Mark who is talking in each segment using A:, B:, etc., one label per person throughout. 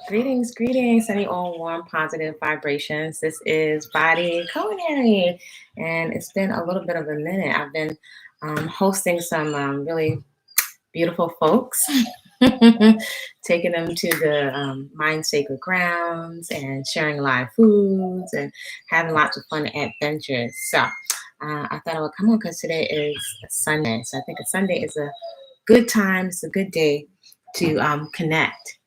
A: Greetings, sending all warm, positive vibrations. This is Body-Culinary, and it's been a little bit of a minute. I've been hosting some really beautiful folks, taking them to the Mind Sacred Grounds and sharing live foods and having lots of fun adventures. So I thought I would come on because today is Sunday. So I think a Sunday is a good time, it's a good day to connect.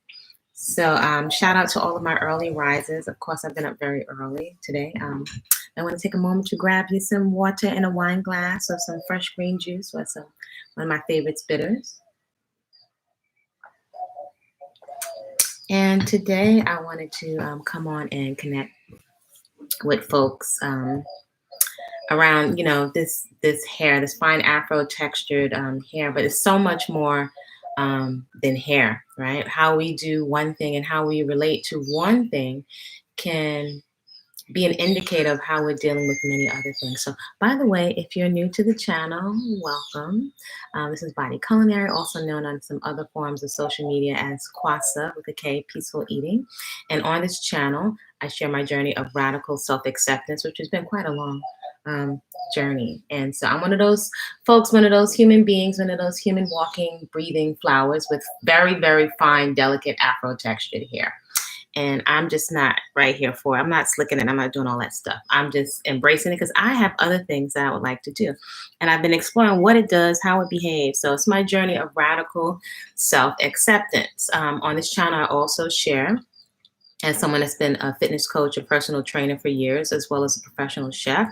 A: So shout out to all of my early risers. Of course, I've been up very early today. I want to take a moment to grab you some water in a wine glass or some fresh green juice or one of my favorites, bitters. And today I wanted to come on and connect with folks around, this hair, this fine Afro textured hair, but it's so much more than hair, right? How we do one thing and how we relate to one thing can be an indicator of how we're dealing with many other things. So, by the way, if you're new to the channel, welcome. This is Body-Culinary, also known on some other forms of social media as Kwasa with a K, Peaceful Eating. And on this channel, I share my journey of radical self-acceptance, which has been quite a long journey. And so I'm one of those folks, one of those human beings, one of those human walking, breathing flowers with very, very fine, delicate Afro textured hair. And I'm just not right here for it. I'm not slicking it. I'm not doing all that stuff. I'm just embracing it because I have other things that I would like to do. And I've been exploring what it does, how it behaves. So it's my journey of radical self-acceptance. On this channel, I also share, as someone that's been a fitness coach, a personal trainer for years, as well as a professional chef,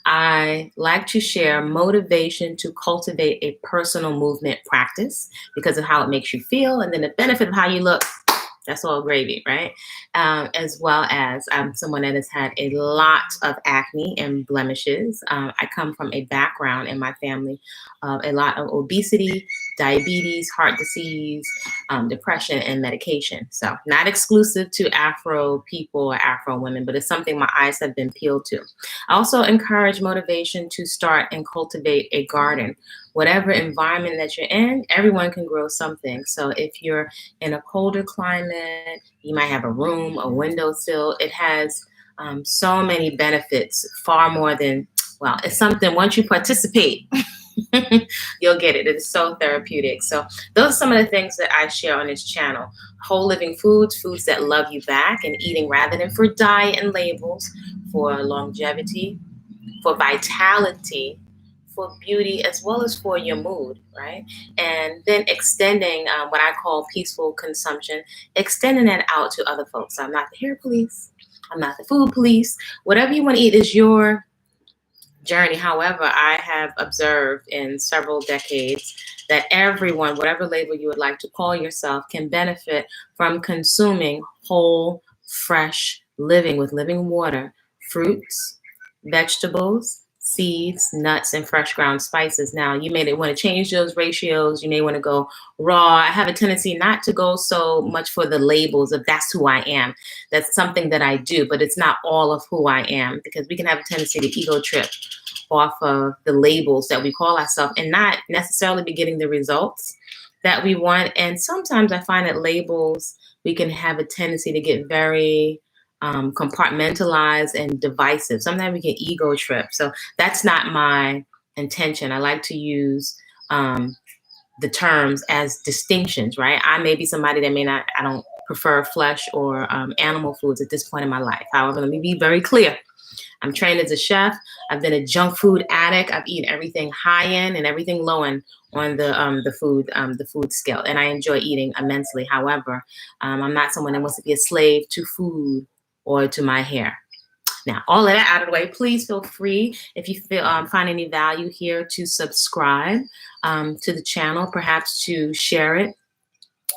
A: I like to share motivation to cultivate a personal movement practice because of how it makes you feel and then the benefit of how you look. That's all gravy, right? As well as I'm someone that has had a lot of acne and blemishes. I come from a background in my family of a lot of obesity, diabetes, heart disease, depression, and medication. So not exclusive to Afro people or Afro women, but it's something my eyes have been peeled to. I also encourage motivation to start and cultivate a garden. Whatever environment that you're in, everyone can grow something. So if you're in a colder climate, you might have a room, a windowsill. It has so many benefits, far more than, well, it's something, once you participate, you'll get it. It is so therapeutic. So those are some of the things that I share on this channel. Whole living foods, foods that love you back, and eating rather than for diet and labels, for longevity, for vitality, for beauty, as well as for your mood, right? And then extending what I call peaceful consumption, extending that out to other folks. So I'm not the hair police. I'm not the food police. Whatever you want to eat is your journey. However, I have observed in several decades that everyone, whatever label you would like to call yourself, can benefit from consuming whole, fresh living with living water, fruits, vegetables, seeds, nuts, and fresh ground spices. Now, you may want to change those ratios. You may want to go raw. I have a tendency not to go so much for the labels of that's who I am. That's something that I do, but it's not all of who I am, because we can have a tendency to ego trip off of the labels that we call ourselves and not necessarily be getting the results that we want. And sometimes I find that labels, we can have a tendency to get very compartmentalized and divisive. Sometimes we get ego trip. So that's not my intention. I like to use the terms as distinctions, right? I may be somebody that I don't prefer flesh or animal foods at this point in my life. However, let me be very clear. I'm trained as a chef. I've been a junk food addict. I've eaten everything high end and everything low end on the food scale, and I enjoy eating immensely. However, I'm not someone that wants to be a slave to food or to my hair. Now, all of that out of the way, please feel free, if you find any value here, to subscribe to the channel, perhaps to share it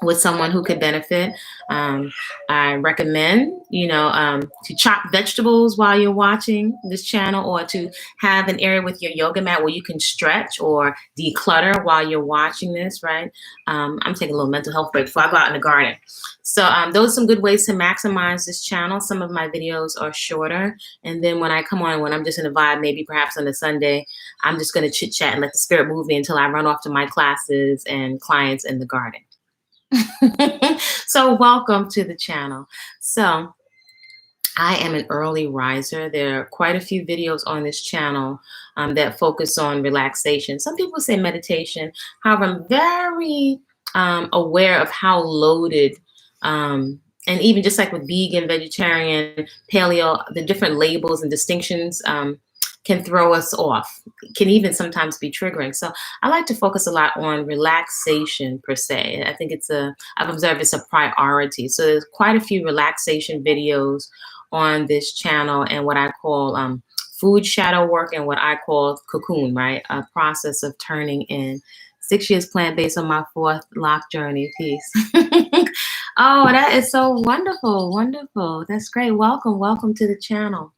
A: with someone who could benefit. I recommend, to chop vegetables while you're watching this channel, or to have an area with your yoga mat where you can stretch or declutter while you're watching this, right? I'm taking a little mental health break before I go out in the garden. So those are some good ways to maximize this channel. Some of my videos are shorter. And then when I come on, when I'm just in a vibe, maybe perhaps on a Sunday, I'm just going to chit chat and let the spirit move me until I run off to my classes and clients in the garden. So welcome to the channel. So I am an early riser. There are quite a few videos on this channel that focus on relaxation. Some people say meditation. However, I'm very aware of how loaded, and even just like with vegan, vegetarian, paleo, the different labels and distinctions can throw us off, can even sometimes be triggering. So I like to focus a lot on relaxation per se. I think I've observed it's a priority. So there's quite a few relaxation videos on this channel, and what I call food shadow work and what I call cocoon, right? A process of turning in. 6 years plant-based on my 4th lock journey. Peace. Oh, that is so wonderful. Wonderful. That's great. Welcome. Welcome to the channel.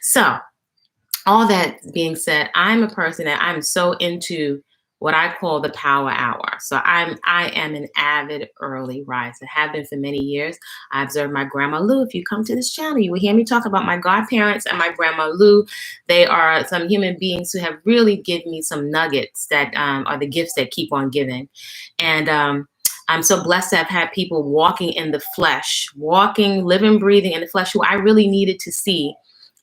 A: So all that being said, I'm a person that I'm so into what I call the power hour. So I am an avid early riser, have been for many years. I observed my grandma Lou. If you come to this channel, you will hear me talk about my godparents and my grandma Lou. They are some human beings who have really given me some nuggets that are the gifts that keep on giving. And I'm so blessed to have had people walking in the flesh, walking, living, breathing in the flesh, who I really needed to see.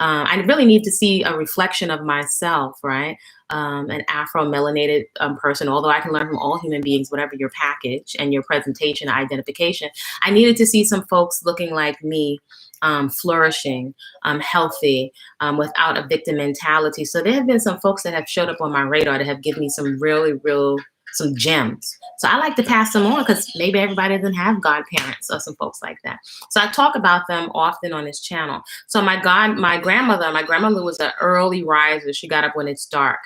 A: I really need to see a reflection of myself, right? An Afro-melanated person, although I can learn from all human beings, whatever your package and your presentation, identification. I needed to see some folks looking like me, flourishing, healthy, without a victim mentality. So there have been some folks that have showed up on my radar that have given me some some gems. So I like to pass them on because maybe everybody doesn't have godparents or some folks like that. So I talk about them often on this channel. So my grandmother was an early riser. She got up when it's dark.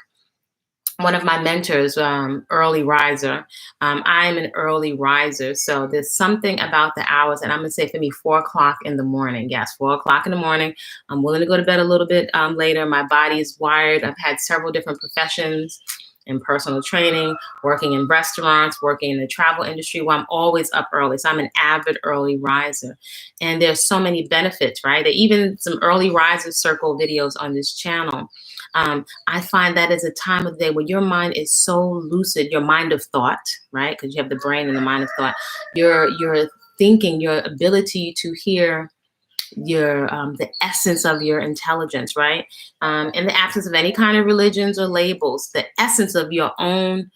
A: One of my mentors, early riser. I'm an early riser. So there's something about the hours, and I'm gonna say for me, 4 o'clock in the morning. Yes, 4 o'clock in the morning. I'm willing to go to bed a little bit later. My body is wired. I've had several different professions in personal training, working in restaurants, working in the travel industry, where I'm always up early. So I'm an avid early riser. And there's so many benefits, right? There are even some early riser circle videos on this channel. I find that is a time of the day where your mind is so lucid, your mind of thought, right? Because you have the brain and the mind of thought. Your thinking, your ability to hear the essence of your intelligence, right? In the absence of any kind of religions or labels, the essence of your own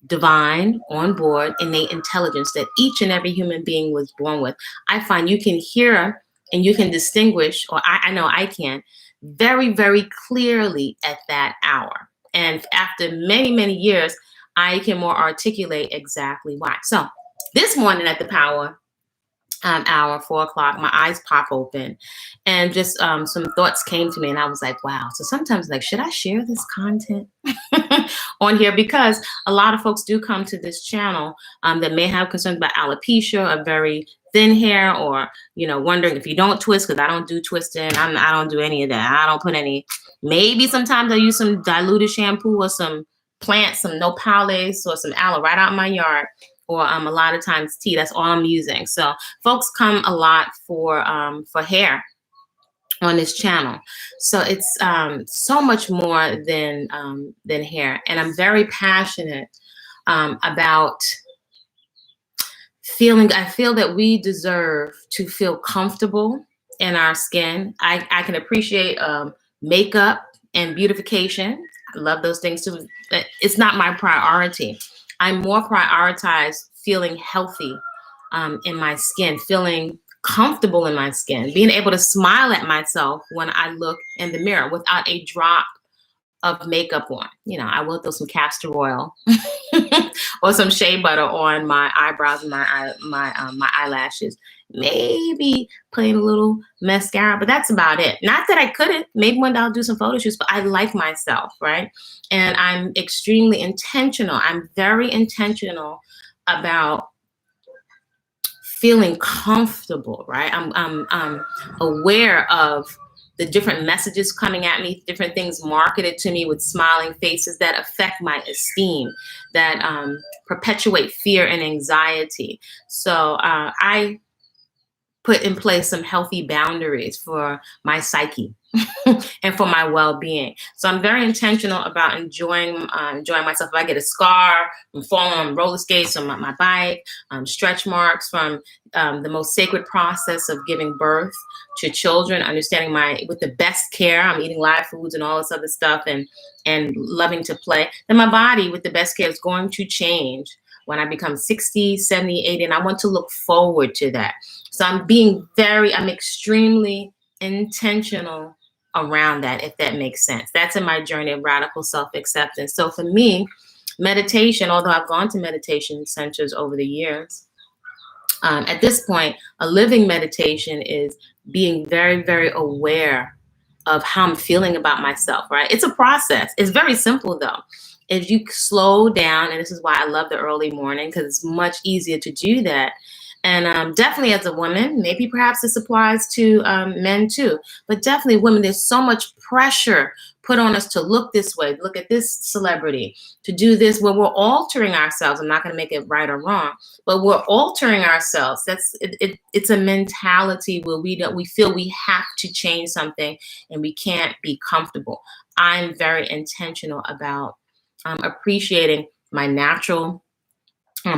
A: divine, on board, innate intelligence that each and every human being was born with. I find you can hear and you can distinguish, or I know I can, very, very clearly at that hour. And after many, many years, I can more articulate exactly why. So this morning at the power hour, 4 o'clock, my eyes pop open and just some thoughts came to me, and I was like, wow. So sometimes, like, should I share this content on here? Because a lot of folks do come to this channel that may have concerns about alopecia or very thin hair, or wondering if you don't twist, because I don't do twisting. I don't do any of that. I don't put any. Maybe sometimes I use some diluted shampoo or some plants, some nopales or some aloe right out in my yard, or a lot of times tea. That's all I'm using. So folks come a lot for hair on this channel. So it's so much more than hair. And I'm very passionate about I feel that we deserve to feel comfortable in our skin. I can appreciate makeup and beautification. I love those things too. But it's not my priority. I more prioritize feeling healthy in my skin, feeling comfortable in my skin, being able to smile at myself when I look in the mirror without a drop of makeup on. I will throw some castor oil or some shea butter on my eyebrows and my eyelashes. Maybe playing a little mascara, but that's about it. Not that I couldn't. Maybe one day I'll do some photo shoots, but I like myself, right? And I'm extremely intentional. I'm very intentional about feeling comfortable, right? I'm aware of the different messages coming at me, different things marketed to me with smiling faces that affect my esteem, that perpetuate fear and anxiety. So I put in place some healthy boundaries for my psyche and for my well-being. So I'm very intentional about enjoying myself. If I get a scar from falling on roller skates on my bike, stretch marks from the most sacred process of giving birth to children, understanding with the best care, I'm eating live foods and all this other stuff, and loving to play, then my body with the best care is going to change when I become 60, 70, 80, and I want to look forward to that. So I'm extremely intentional around that, if that makes sense. That's in my journey of radical self-acceptance. So for me, meditation, although I've gone to meditation centers over the years, at this point, a living meditation is being very, very aware of how I'm feeling about myself, right? It's a process. It's very simple, though. If you slow down, and this is why I love the early morning, because it's much easier to do that. And definitely as a woman, maybe perhaps this applies to men too, but definitely women, there's so much pressure put on us to look this way, look at this celebrity, to do this, where we're altering ourselves. I'm not going to make it right or wrong, but we're altering ourselves. It's a mentality where we feel we have to change something and we can't be comfortable. I'm very intentional about appreciating my natural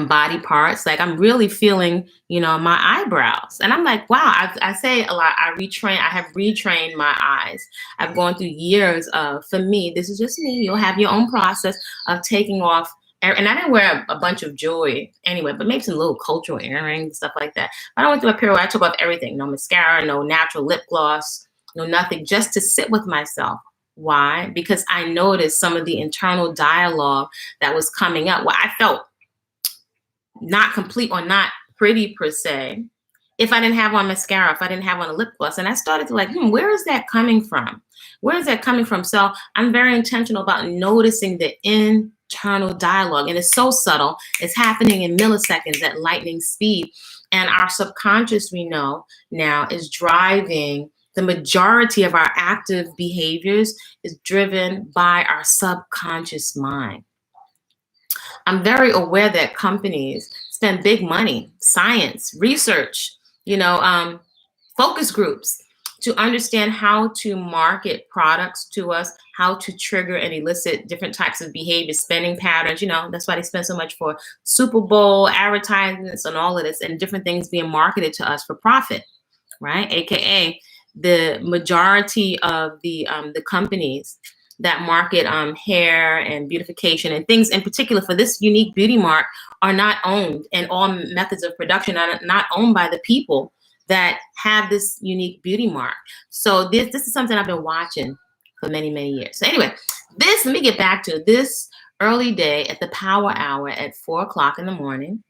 A: body parts. Like I'm really feeling, my eyebrows. And I'm like, wow, I say a lot. I have retrained my eyes. I've gone through years of, for me, this is just me. You'll have your own process of taking off. And I didn't wear a bunch of jewelry anyway, but maybe some little cultural earrings, stuff like that. But I went through a period where I took off everything. No mascara, no natural lip gloss, no nothing, just to sit with myself. Why? Because I noticed some of the internal dialogue that was coming up where I felt not complete or not pretty per se, if I didn't have on mascara, if I didn't have on a lip gloss. And I started to like, where is that coming from? Where is that coming from? So I'm very intentional about noticing the internal dialogue. And it's so subtle. It's happening in milliseconds at lightning speed. And our subconscious, we know now, is driving the majority of our active behaviors is driven by our subconscious mind. I'm very aware that companies spend big money, science, research, focus groups to understand how to market products to us, how to trigger and elicit different types of behavior, spending patterns. That's why they spend so much for Super Bowl advertisements and all of this, and different things being marketed to us for profit, right? AKA the majority of the companies that market hair and beautification and things in particular for this unique beauty mark are not owned, and all methods of production are not owned by the people that have this unique beauty mark. So this is something I've been watching for many, many years. So anyway, let me get back to this early day at the power hour at 4 o'clock in the morning.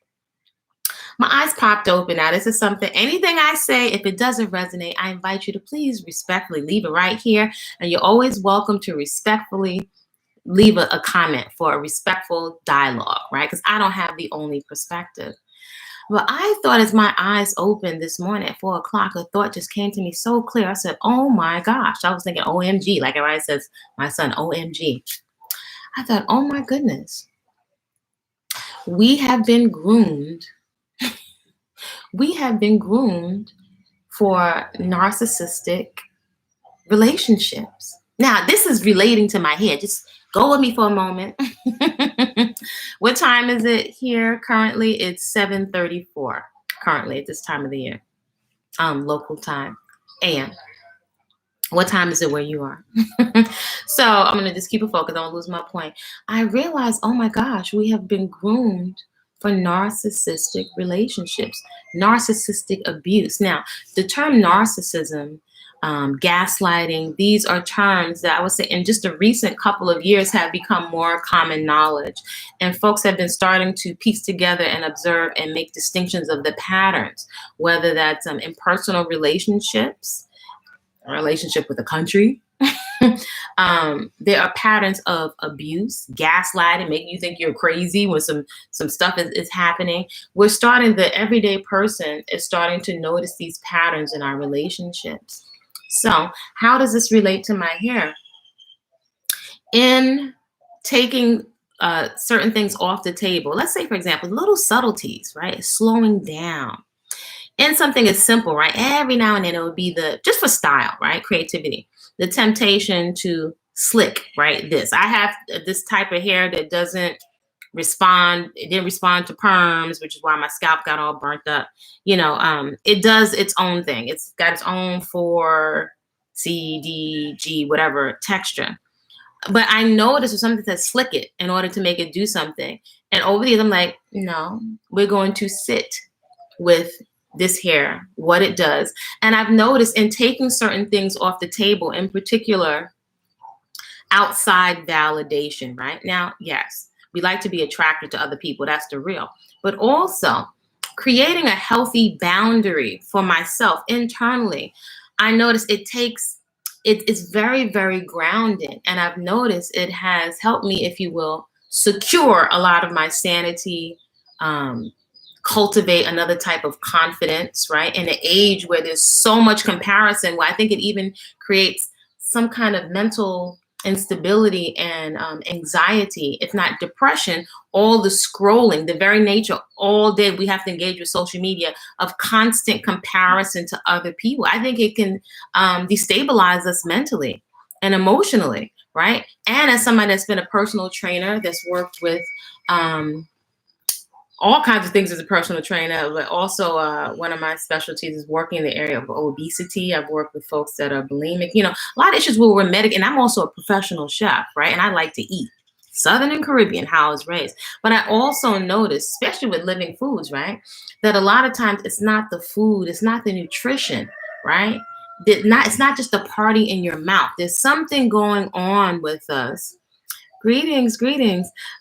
A: My eyes popped open. Now, this is something, anything I say, if it doesn't resonate, I invite you to please respectfully leave it right here. And you're always welcome to respectfully leave a comment for a respectful dialogue, right? Because I don't have the only perspective. But I thought as my eyes opened this morning at 4 o'clock, a thought just came to me so clear. I said, oh my gosh. I was thinking OMG, like everybody says, my son, OMG. I thought, oh my goodness. We have been groomed. We have been groomed for narcissistic relationships. Now, this is relating to my head. Just go with me for a moment. What time is it here currently? It's 7:34 currently at this time of the year. Local time, AM. What time is it where you are? So I'm going to just keep it focused. I don't lose my point. I realized, oh my gosh, we have been groomed for narcissistic relationships, narcissistic abuse. Now, the term narcissism, gaslighting, these are terms that I would say in just a recent couple of years have become more common knowledge. And folks have been starting to piece together and observe and make distinctions of the patterns, whether that's in personal relationships, a relationship with a country. There are patterns of abuse, gaslighting, making you think you're crazy when some stuff is happening. The everyday person is starting to notice these patterns in our relationships. So how does this relate to my hair? In taking certain things off the table, let's say, for example, little subtleties, right? Slowing down. And something is simple, right? Every now and then it would be just for style, right? Creativity, the temptation to slick, right? I have this type of hair that it didn't respond to perms, which is why my scalp got all burnt up. It does its own thing. It's got its own 4 C, D, G, whatever texture. But I noticed with something to slick it in order to make it do something. And over the years, I'm like, no, we're going to sit with this hair, what it does. And I've noticed in taking certain things off the table, in particular, outside validation, right? Now, yes, we like to be attracted to other people. That's the real. But also creating a healthy boundary for myself internally. I notice it's very, very grounded. And I've noticed it has helped me, if you will, secure a lot of my sanity, cultivate another type of confidence, right? In an age where there's so much comparison, where I think it even creates some kind of mental instability and anxiety, if not depression. All the scrolling, the very nature, all day we have to engage with social media of constant comparison to other people. I think it can destabilize us mentally and emotionally, right? And as somebody that's been a personal trainer, that's worked with all kinds of things as a personal trainer, but also one of my specialties is working in the area of obesity. I've worked with folks that are bulimic, a lot of issues where we're medic, and I'm also a professional chef, right? And I like to eat. Southern and Caribbean, how I was raised. But I also noticed, especially with living foods, right, that a lot of times it's not the food, it's not the nutrition, right? It's not just the party in your mouth. There's something going on with us. Greetings.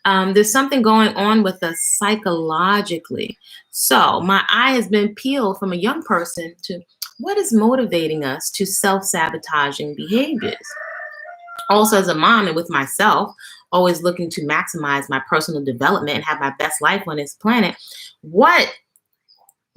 A: There's something going on with us psychologically. So my eye has been peeled from a young person to what is motivating us to self-sabotaging behaviors. Also, as a mom and with myself, always looking to maximize my personal development and have my best life on this planet, what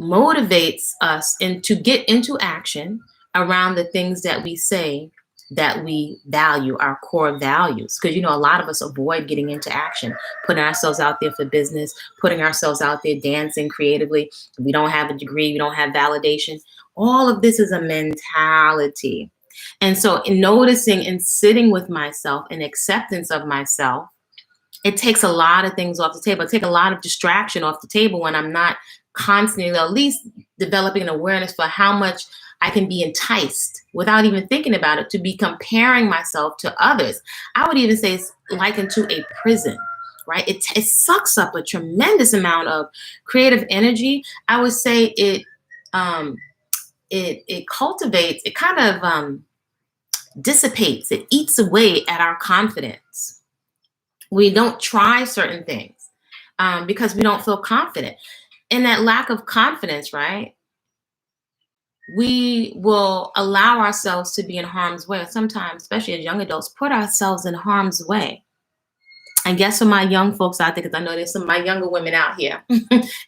A: motivates us to get into action around the things that we say that we value, our core values? Because, a lot of us avoid getting into action, putting ourselves out there for business, putting ourselves out there dancing creatively. We don't have a degree, we don't have validation. All of this is a mentality. And so in noticing and sitting with myself and acceptance of myself, it takes a lot of things off the table. It takes a lot of distraction off the table when I'm not constantly, at least developing an awareness for how much I can be enticed without even thinking about it to be comparing myself to others. I would even say it's likened to a prison, right? It sucks up a tremendous amount of creative energy. I would say it cultivates, it kind of dissipates, it eats away at our confidence. We don't try certain things because we don't feel confident. And that lack of confidence, right? We will allow ourselves to be in harm's way. Sometimes, especially as young adults, put ourselves in harm's way. And guess for my young folks out there, because I know there's some of my younger women out here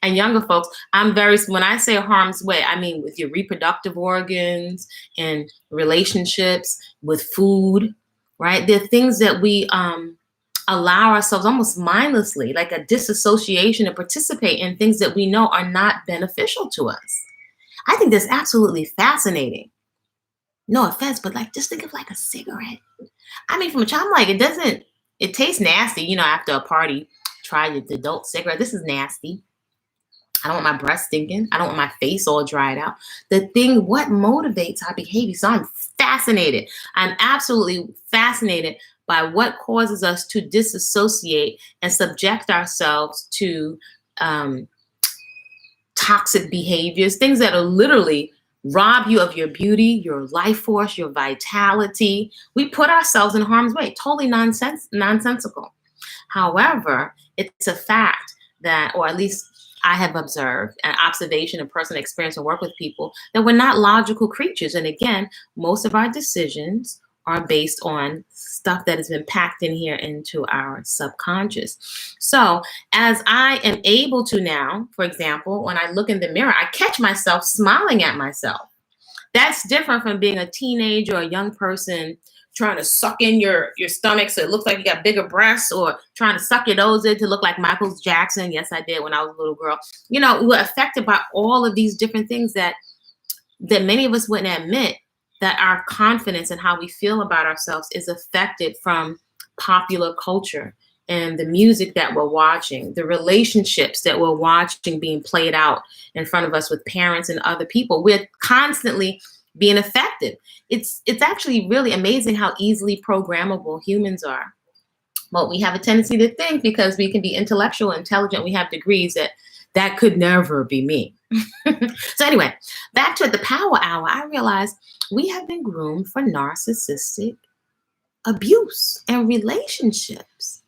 A: and younger folks, when I say harm's way, I mean with your reproductive organs and relationships, with food, right? There are things that we allow ourselves almost mindlessly, like a disassociation, to participate in things that we know are not beneficial to us. I think that's absolutely fascinating. No offense, but just think of a cigarette. I mean, from a child, I'm like, it tastes nasty, after a party, try the adult cigarette. This is nasty. I don't want my breath stinking. I don't want my face all dried out. What motivates our behavior? So I'm fascinated. I'm absolutely fascinated by what causes us to disassociate and subject ourselves to toxic behaviors, things that are literally rob you of your beauty, your life force, your vitality. We put ourselves in harm's way, totally nonsensical. However, it's a fact that, or at least I have observed, an observation and personal experience and work with people, that we're not logical creatures. And again, most of our decisions are based on stuff that has been packed in here into our subconscious. So as I am able to now, for example, when I look in the mirror, I catch myself smiling at myself. That's different from being a teenager or a young person trying to suck in your stomach so it looks like you got bigger breasts, or trying to suck your nose in to look like Michael Jackson. Yes, I did when I was a little girl. You know, we're affected by all of these different things that many of us wouldn't admit, that our confidence and how we feel about ourselves is affected from popular culture and the music that we're watching, the relationships that we're watching being played out in front of us with parents and other people. We're constantly being affected. It's actually really amazing how easily programmable humans are. But we have a tendency to think, because we can be intellectual, intelligent, we have degrees, that could never be me. So anyway, back to the power hour, I realized we have been groomed for narcissistic abuse and relationships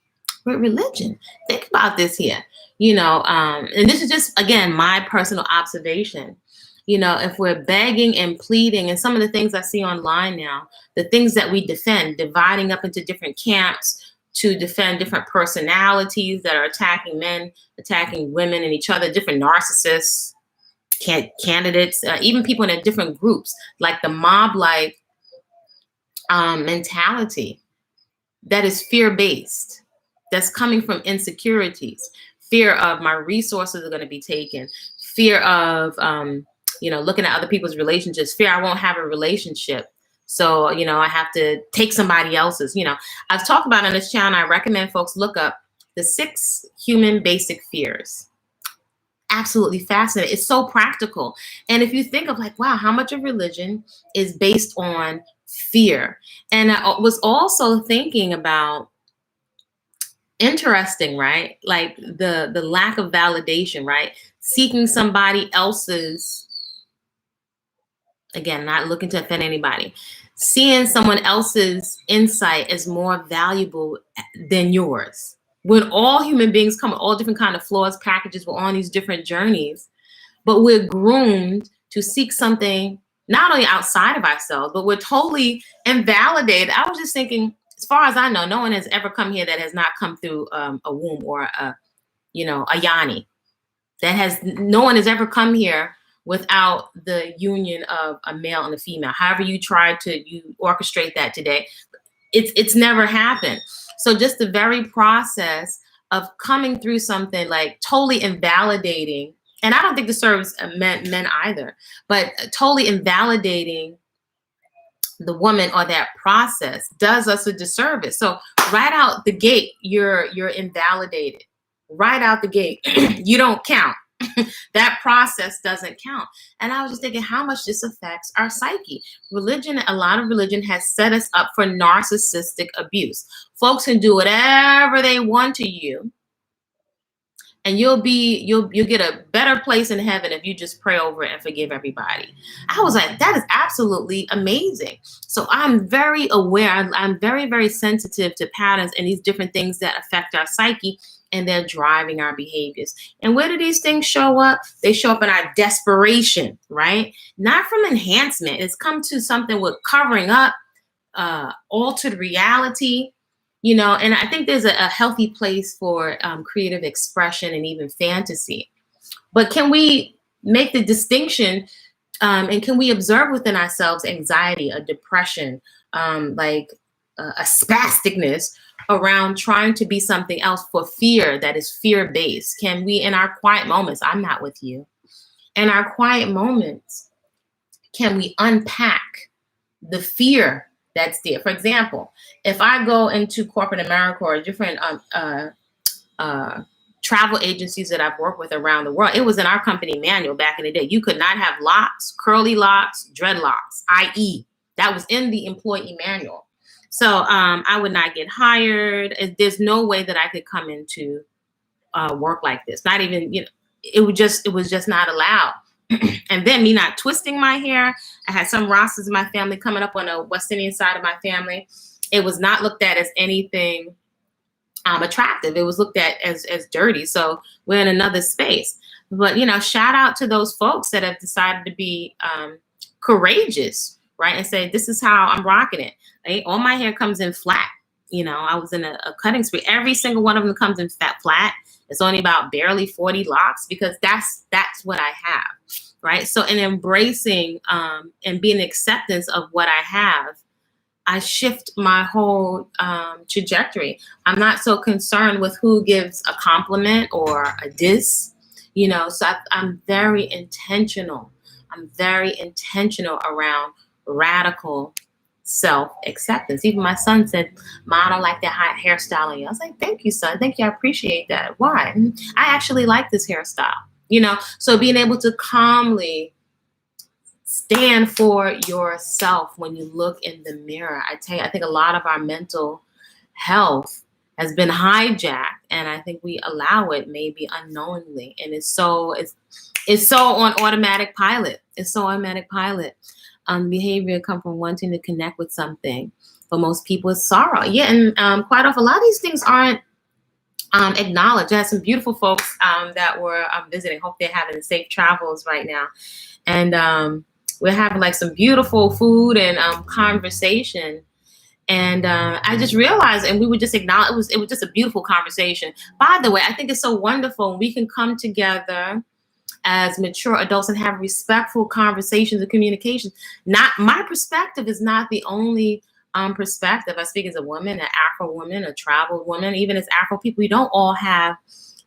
A: with religion. Think about this here, you know, and this is just, again, my personal observation. You know, if we're begging and pleading, and some of the things I see online now, the things that we defend, dividing up into different camps to defend different personalities that are attacking men, attacking women and each other, different narcissists, candidates, even people in different groups, like the mob-like mentality that is fear-based, that's coming from insecurities, fear of my resources are going to be taken, fear of, you know, looking at other people's relationships, fear I won't have a relationship. So, you know, I have to take somebody else's. You know, I've talked about on this channel, I recommend folks look up the 6 human basic fears. Absolutely fascinating. It's so practical. And if you think of like, wow, how much of religion is based on fear? And I was also thinking about, interesting, right? Like the lack of validation, right? Seeking somebody else's, again, not looking to offend anybody, seeing someone else's insight as more valuable than yours. When all human beings come with all different kind of flaws, packages, we're on these different journeys, but we're groomed to seek something not only outside of ourselves, but we're totally invalidated. I was just thinking, as far as I know, no one has ever come here that has not come through a womb or a yoni. No one has ever come here without the union of a male and a female. However you try to orchestrate that today, it's never happened. So just the very process of coming through something like totally invalidating, and I don't think this serves men either, but totally invalidating the woman or that process does us a disservice. So right out the gate, you're invalidated. Right out the gate, you don't count. That process doesn't count. And I was just thinking how much this affects our psyche. Religion, a lot of religion has set us up for narcissistic abuse. Folks can do whatever they want to you, and you'll get a better place in heaven if you just pray over it and forgive everybody. I was like, that is absolutely amazing. So I'm very aware. I'm very, very sensitive to patterns and these different things that affect our psyche, and they're driving our behaviors. And where do these things show up? They show up in our desperation, right? Not from enhancement. It's come to something with covering up, altered reality, you know, and I think there's a healthy place for creative expression and even fantasy. But can we make the distinction, and can we observe within ourselves anxiety, a depression, like a spasticness around trying to be something else for fear that is fear-based? Can we, in our quiet moments, I'm not with you, in our quiet moments, can we unpack the fear that's there? For example, if I go into corporate America or different travel agencies that I've worked with around the world, it was in our company manual back in the day. You could not have locks, curly locks, dreadlocks, i.e. that was in the employee manual. So I would not get hired. There's no way that I could come into work like this. Not even, you know, it was just not allowed. And then me not twisting my hair. I had some Rastas in my family coming up on the West Indian side of my family. It was not looked at as anything attractive. It was looked at as dirty. So we're in another space. But, you know, shout out to those folks that have decided to be courageous, right? And say, this is how I'm rocking it. All my hair comes in flat. You know, I was in a cutting spree. Every single one of them comes in flat. It's only about barely 40 locks because that's what I have, right? So in embracing and being acceptance of what I have, I shift my whole trajectory. I'm not so concerned with who gives a compliment or a diss, you know. So I'm very intentional. I'm very intentional around radical self-acceptance. Even my son said, "Mom, I don't like that hot hairstyle on you." I was like, "Thank you, son. Thank you. I appreciate that. Why? I actually like this hairstyle." You know, so being able to calmly stand for yourself when you look in the mirror. I think a lot of our mental health has been hijacked, and I think we allow it maybe unknowingly, and it's so on automatic pilot. It's so automatic pilot. Behavior come from wanting to connect with something. For most people, it's sorrow. Yeah, and quite often a lot of these things aren't acknowledged. I had some beautiful folks that were visiting. Hope they're having safe travels right now, and we're having like some beautiful food and conversation. And I just realized, and we would just acknowledge, it was just a beautiful conversation. By the way, I think it's so wonderful when we can come together as mature adults and have respectful conversations and communications. Not my perspective is not the only perspective. I speak as a woman, an Afro woman, a traveled woman, even as Afro people, we don't all have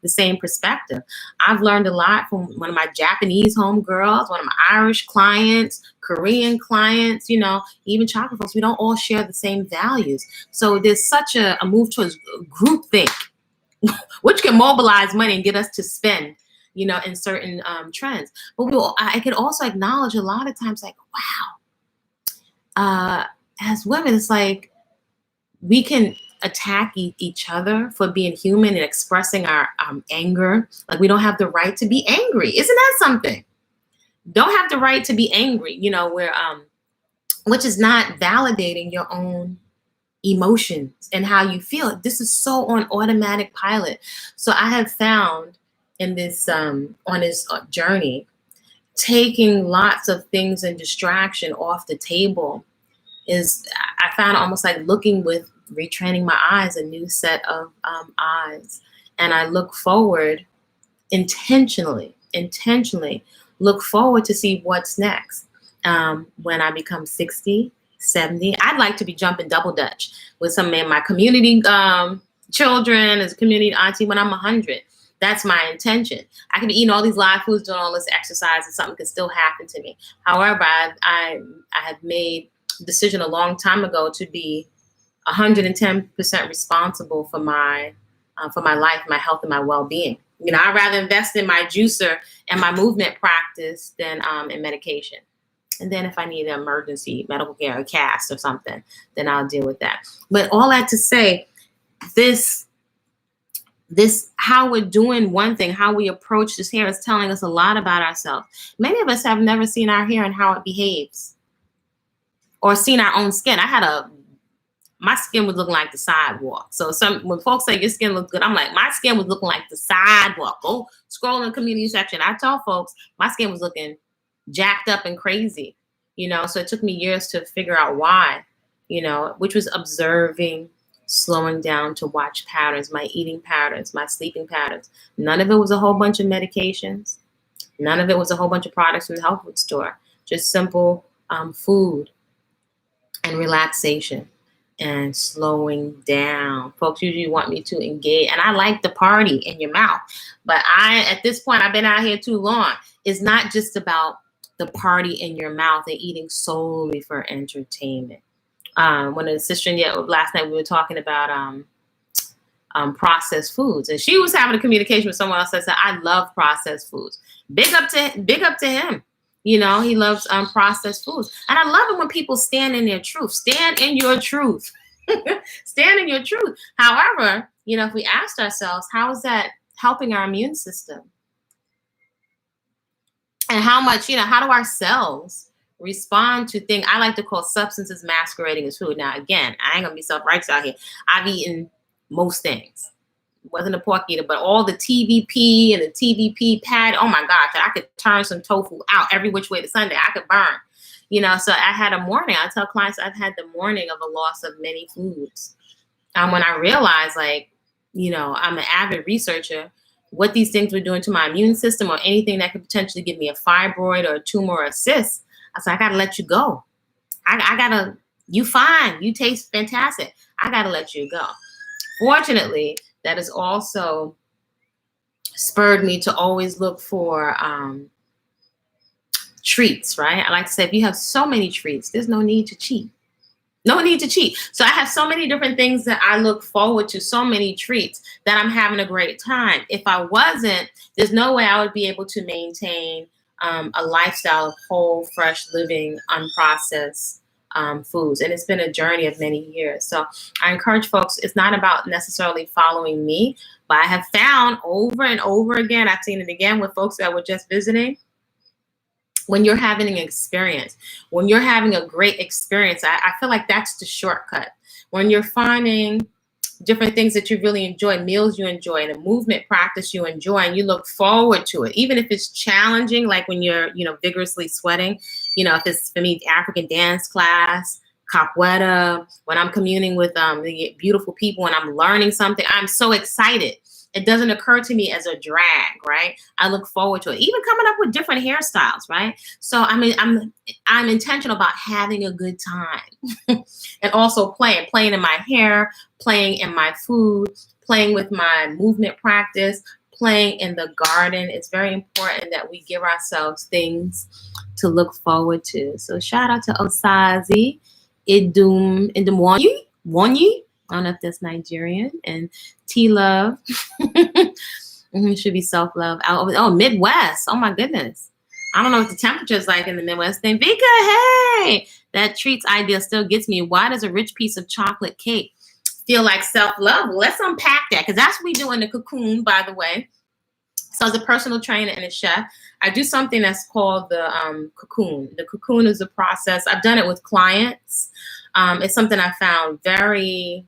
A: the same perspective. I've learned a lot from one of my Japanese homegirls, one of my Irish clients, Korean clients, you know, even chocolate folks. We don't all share the same values. So there's such a move towards groupthink, which can mobilize money and get us to spend, you know, in certain trends. But I could also acknowledge a lot of times, like, wow, as women, it's like we can attack each other for being human and expressing our anger. Like, we don't have the right to be angry. Isn't that something? Don't have the right to be angry, you know, where which is not validating your own emotions and how you feel. This is so on automatic pilot. So I have found in this on this journey, taking lots of things and distraction off the table is, I found almost like looking with retraining my eyes, a new set of eyes. And I look forward intentionally look forward to see what's next. When I become 60, 70, I'd like to be jumping double dutch with some of my community children as a community auntie when I'm 100. That's my intention. I can be eating all these live foods, doing all this exercise, and something can still happen to me. However, I had made a decision a long time ago to be 110% responsible for my life, my health, and my well-being. You know, I'd rather invest in my juicer and my movement practice than in medication. And then if I need an emergency medical care, a cast or something, then I'll deal with that. But all that to say, this how we're doing one thing, how we approach this hair is telling us a lot about ourselves. Many of us have never seen our hair and how it behaves, or seen our own skin. My skin was looking like the sidewalk. So when folks say your skin looks good, I'm like, my skin was looking like the sidewalk. Go scroll in the community section. I tell folks my skin was looking jacked up and crazy, you know. So it took me years to figure out why, you know, which was observing, slowing down to watch patterns, my eating patterns, my sleeping patterns. None of it was a whole bunch of medications. None of it was a whole bunch of products from the health food store. Just simple food and relaxation and slowing down. Folks usually want me to engage, and I like the party in your mouth, but at this point, I've been out here too long. It's not just about the party in your mouth and eating solely for entertainment. One of the sisters last night, we were talking about processed foods, and she was having a communication with someone else that said, I love processed foods. Big up to him. You know, he loves processed foods. And I love it when people stand in their truth. Stand in your truth. Stand in your truth. However, you know, if we asked ourselves, how is that helping our immune system? And how much, you know, how do our cells respond to things I like to call substances masquerading as food? Now, again, I ain't going to be self-righteous out here. I've eaten most things. Wasn't a pork eater, but all the TVP and the TVP pad, oh my gosh, I could turn some tofu out every which way to Sunday. I could burn, you know. So I had a morning. I tell clients I've had the morning of a loss of many foods. When I realized, like, you know, I'm an avid researcher, what these things were doing to my immune system or anything that could potentially give me a fibroid or a tumor or a cyst, I said, I got to let you go. I got to You fine. You taste fantastic. I got to let you go. Fortunately, that has also spurred me to always look for treats, right? I like to say, if you have so many treats, there's no need to cheat. No need to cheat. So I have so many different things that I look forward to, so many treats that I'm having a great time. If I wasn't, there's no way I would be able to maintain a lifestyle of whole, fresh living, unprocessed foods. And it's been a journey of many years. So I encourage folks, it's not about necessarily following me, but I have found over and over again, I've seen it again with folks that were just visiting, when you're having an experience, when you're having a great experience, I feel like that's the shortcut. When you're finding different things that you really enjoy, meals you enjoy, and a movement practice you enjoy, and you look forward to it, even if it's challenging, like when you're, vigorously sweating, if it's, for me, African dance class, capoeira, when I'm communing with the beautiful people and I'm learning something, I'm so excited. It doesn't occur to me as a drag, right? I look forward to it. Even coming up with different hairstyles, right? So I mean, I'm intentional about having a good time, and also playing in my hair, playing in my food, playing with my movement practice, playing in the garden. It's very important that we give ourselves things to look forward to. So shout out to Osazi, Wonyi. I don't know if that's Nigerian, and T-Love. It should be self-love. Oh, Midwest. Oh my goodness. I don't know what the temperature is like in the Midwest. Then Vika, hey, that treats idea still gets me. Why does a rich piece of chocolate cake feel like self-love? Well, let's unpack that, because that's what we do in the cocoon, by the way. So as a personal trainer and a chef, I do something that's called the cocoon. The cocoon is a process. I've done it with clients. It's something I found very...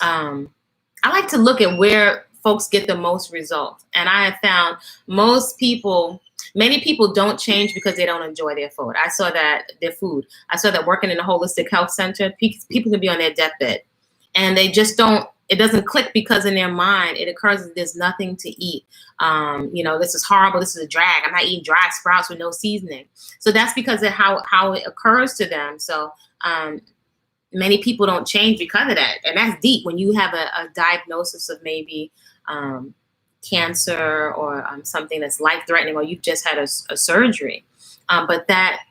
A: I like to look at where folks get the most results. And I have found many people don't change because they don't enjoy their food. I saw that working in a holistic health center, people can be on their deathbed and they just don't, it doesn't click, because in their mind, it occurs that there's nothing to eat. This is horrible. This is a drag. I'm not eating dry sprouts with no seasoning. So that's because of how it occurs to them. So, many people don't change because of that. And that's deep when you have a diagnosis of maybe cancer or something that's life-threatening, or you've just had a surgery. But that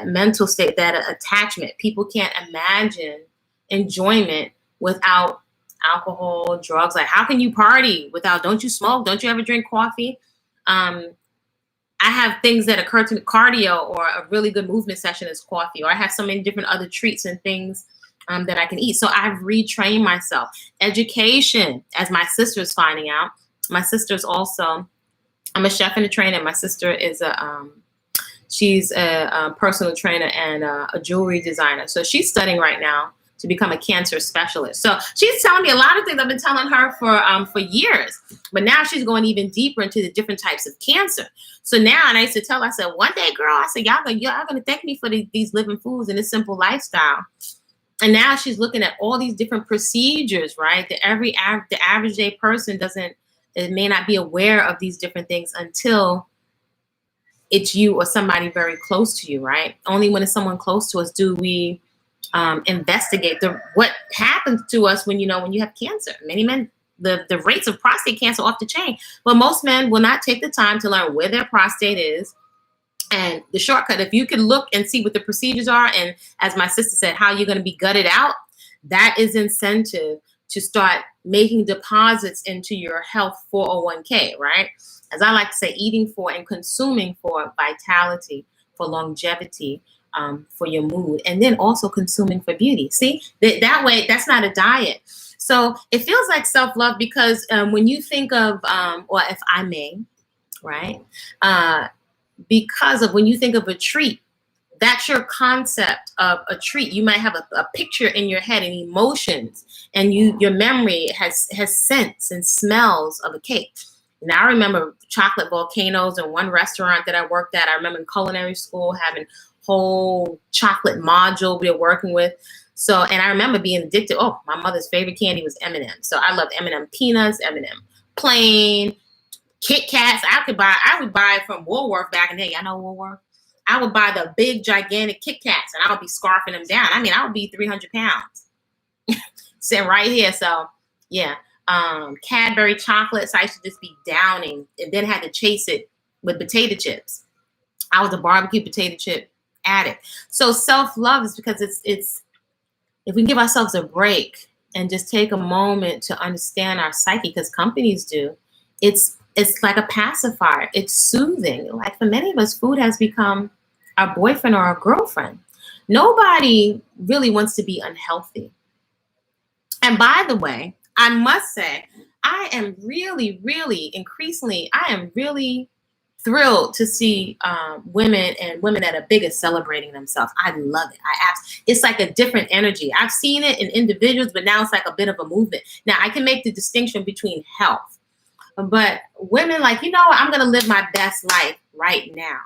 A: mental state, that attachment, people can't imagine enjoyment without alcohol, drugs. Like, how can you party without, don't you smoke? Don't you ever drink coffee? I have things that occur to me, cardio, or a really good movement session is coffee, or I have so many different other treats and things that I can eat. So I've retrained myself. Education, as my sister's finding out. My sister's also, I'm a chef and a trainer. My sister is she's a personal trainer and a jewelry designer. So she's studying right now to become a cancer specialist. So she's telling me a lot of things I've been telling her for years, but now she's going even deeper into the different types of cancer. So now, and I used to tell her, I said, one day, girl, I said, y'all gonna thank me for these living foods and this simple lifestyle. And now she's looking at all these different procedures, right? The average day person may not be aware of these different things until it's you or somebody very close to you, right? Only when it's someone close to us do we investigate what happens to us when you have cancer. Many men, the rates of prostate cancer off the chain, but most men will not take the time to learn where their prostate is. And the shortcut, if you can look and see what the procedures are, and as my sister said, how you're going to be gutted out, that is incentive to start making deposits into your health 401k, right? As I like to say, eating for and consuming for vitality, for longevity, for your mood, and then also consuming for beauty. See, that way, that's not a diet. So it feels like self-love because when you think of, or if I may, right? Because of when you think of a treat, that's your concept of a treat. You might have a picture in your head and emotions, and your memory has scents and smells of a cake. Now I remember chocolate volcanoes in one restaurant that I worked at. I remember in culinary school having whole chocolate module we were working with. So, and I remember being addicted. Oh, my mother's favorite candy was M&M. So I loved M&M peanuts, M&M plain, Kit Kats. I would buy from Woolworth back in the day. I know Woolworth. I would buy the big, gigantic Kit Kats, and I would be scarfing them down. I mean, I would be 300 pounds sitting right here. So, yeah. Cadbury chocolates, I used to just be downing and then had to chase it with potato chips. I was a barbecue potato chip addict. So self-love is because it's if we give ourselves a break and just take a moment to understand our psyche, because companies do, it's like a pacifier. It's soothing. Like for many of us, food has become our boyfriend or our girlfriend. Nobody really wants to be unhealthy. And by the way, I must say, I am really, really increasingly, I am really thrilled to see women and women that are bigger celebrating themselves. I love it. It's like a different energy. I've seen it in individuals, but now it's like a bit of a movement. Now I can make the distinction between health, but women like, you know what, I'm going to live my best life right now.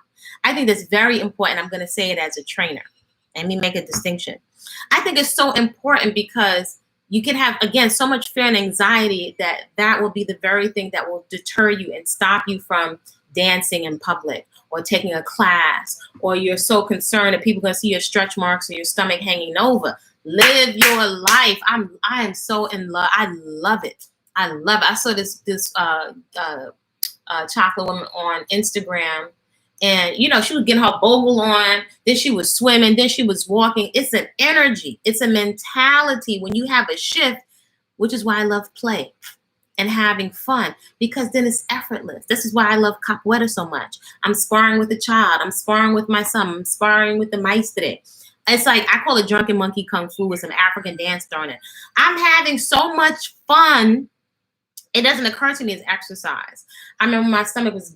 A: I think that's very important. I'm going to say it as a trainer. Let me make a distinction. I think it's so important because you can have, again, so much fear and anxiety that will be the very thing that will deter you and stop you from dancing in public or taking a class, or you're so concerned that people are going to see your stretch marks or your stomach hanging over. Live your life. I am so in love. I love it. I love it. I saw this chocolate woman on Instagram, and you know, she was getting her bogle on, then she was swimming, then she was walking. It's an energy. It's a mentality when you have a shift, which is why I love play and having fun, because then it's effortless. This is why I love capoeira so much. I'm sparring with a child. I'm sparring with my son. I'm sparring with the maestre. It's like, I call it drunken monkey kung fu with some African dance thrown in. I'm having so much fun. It doesn't occur to me as exercise. I remember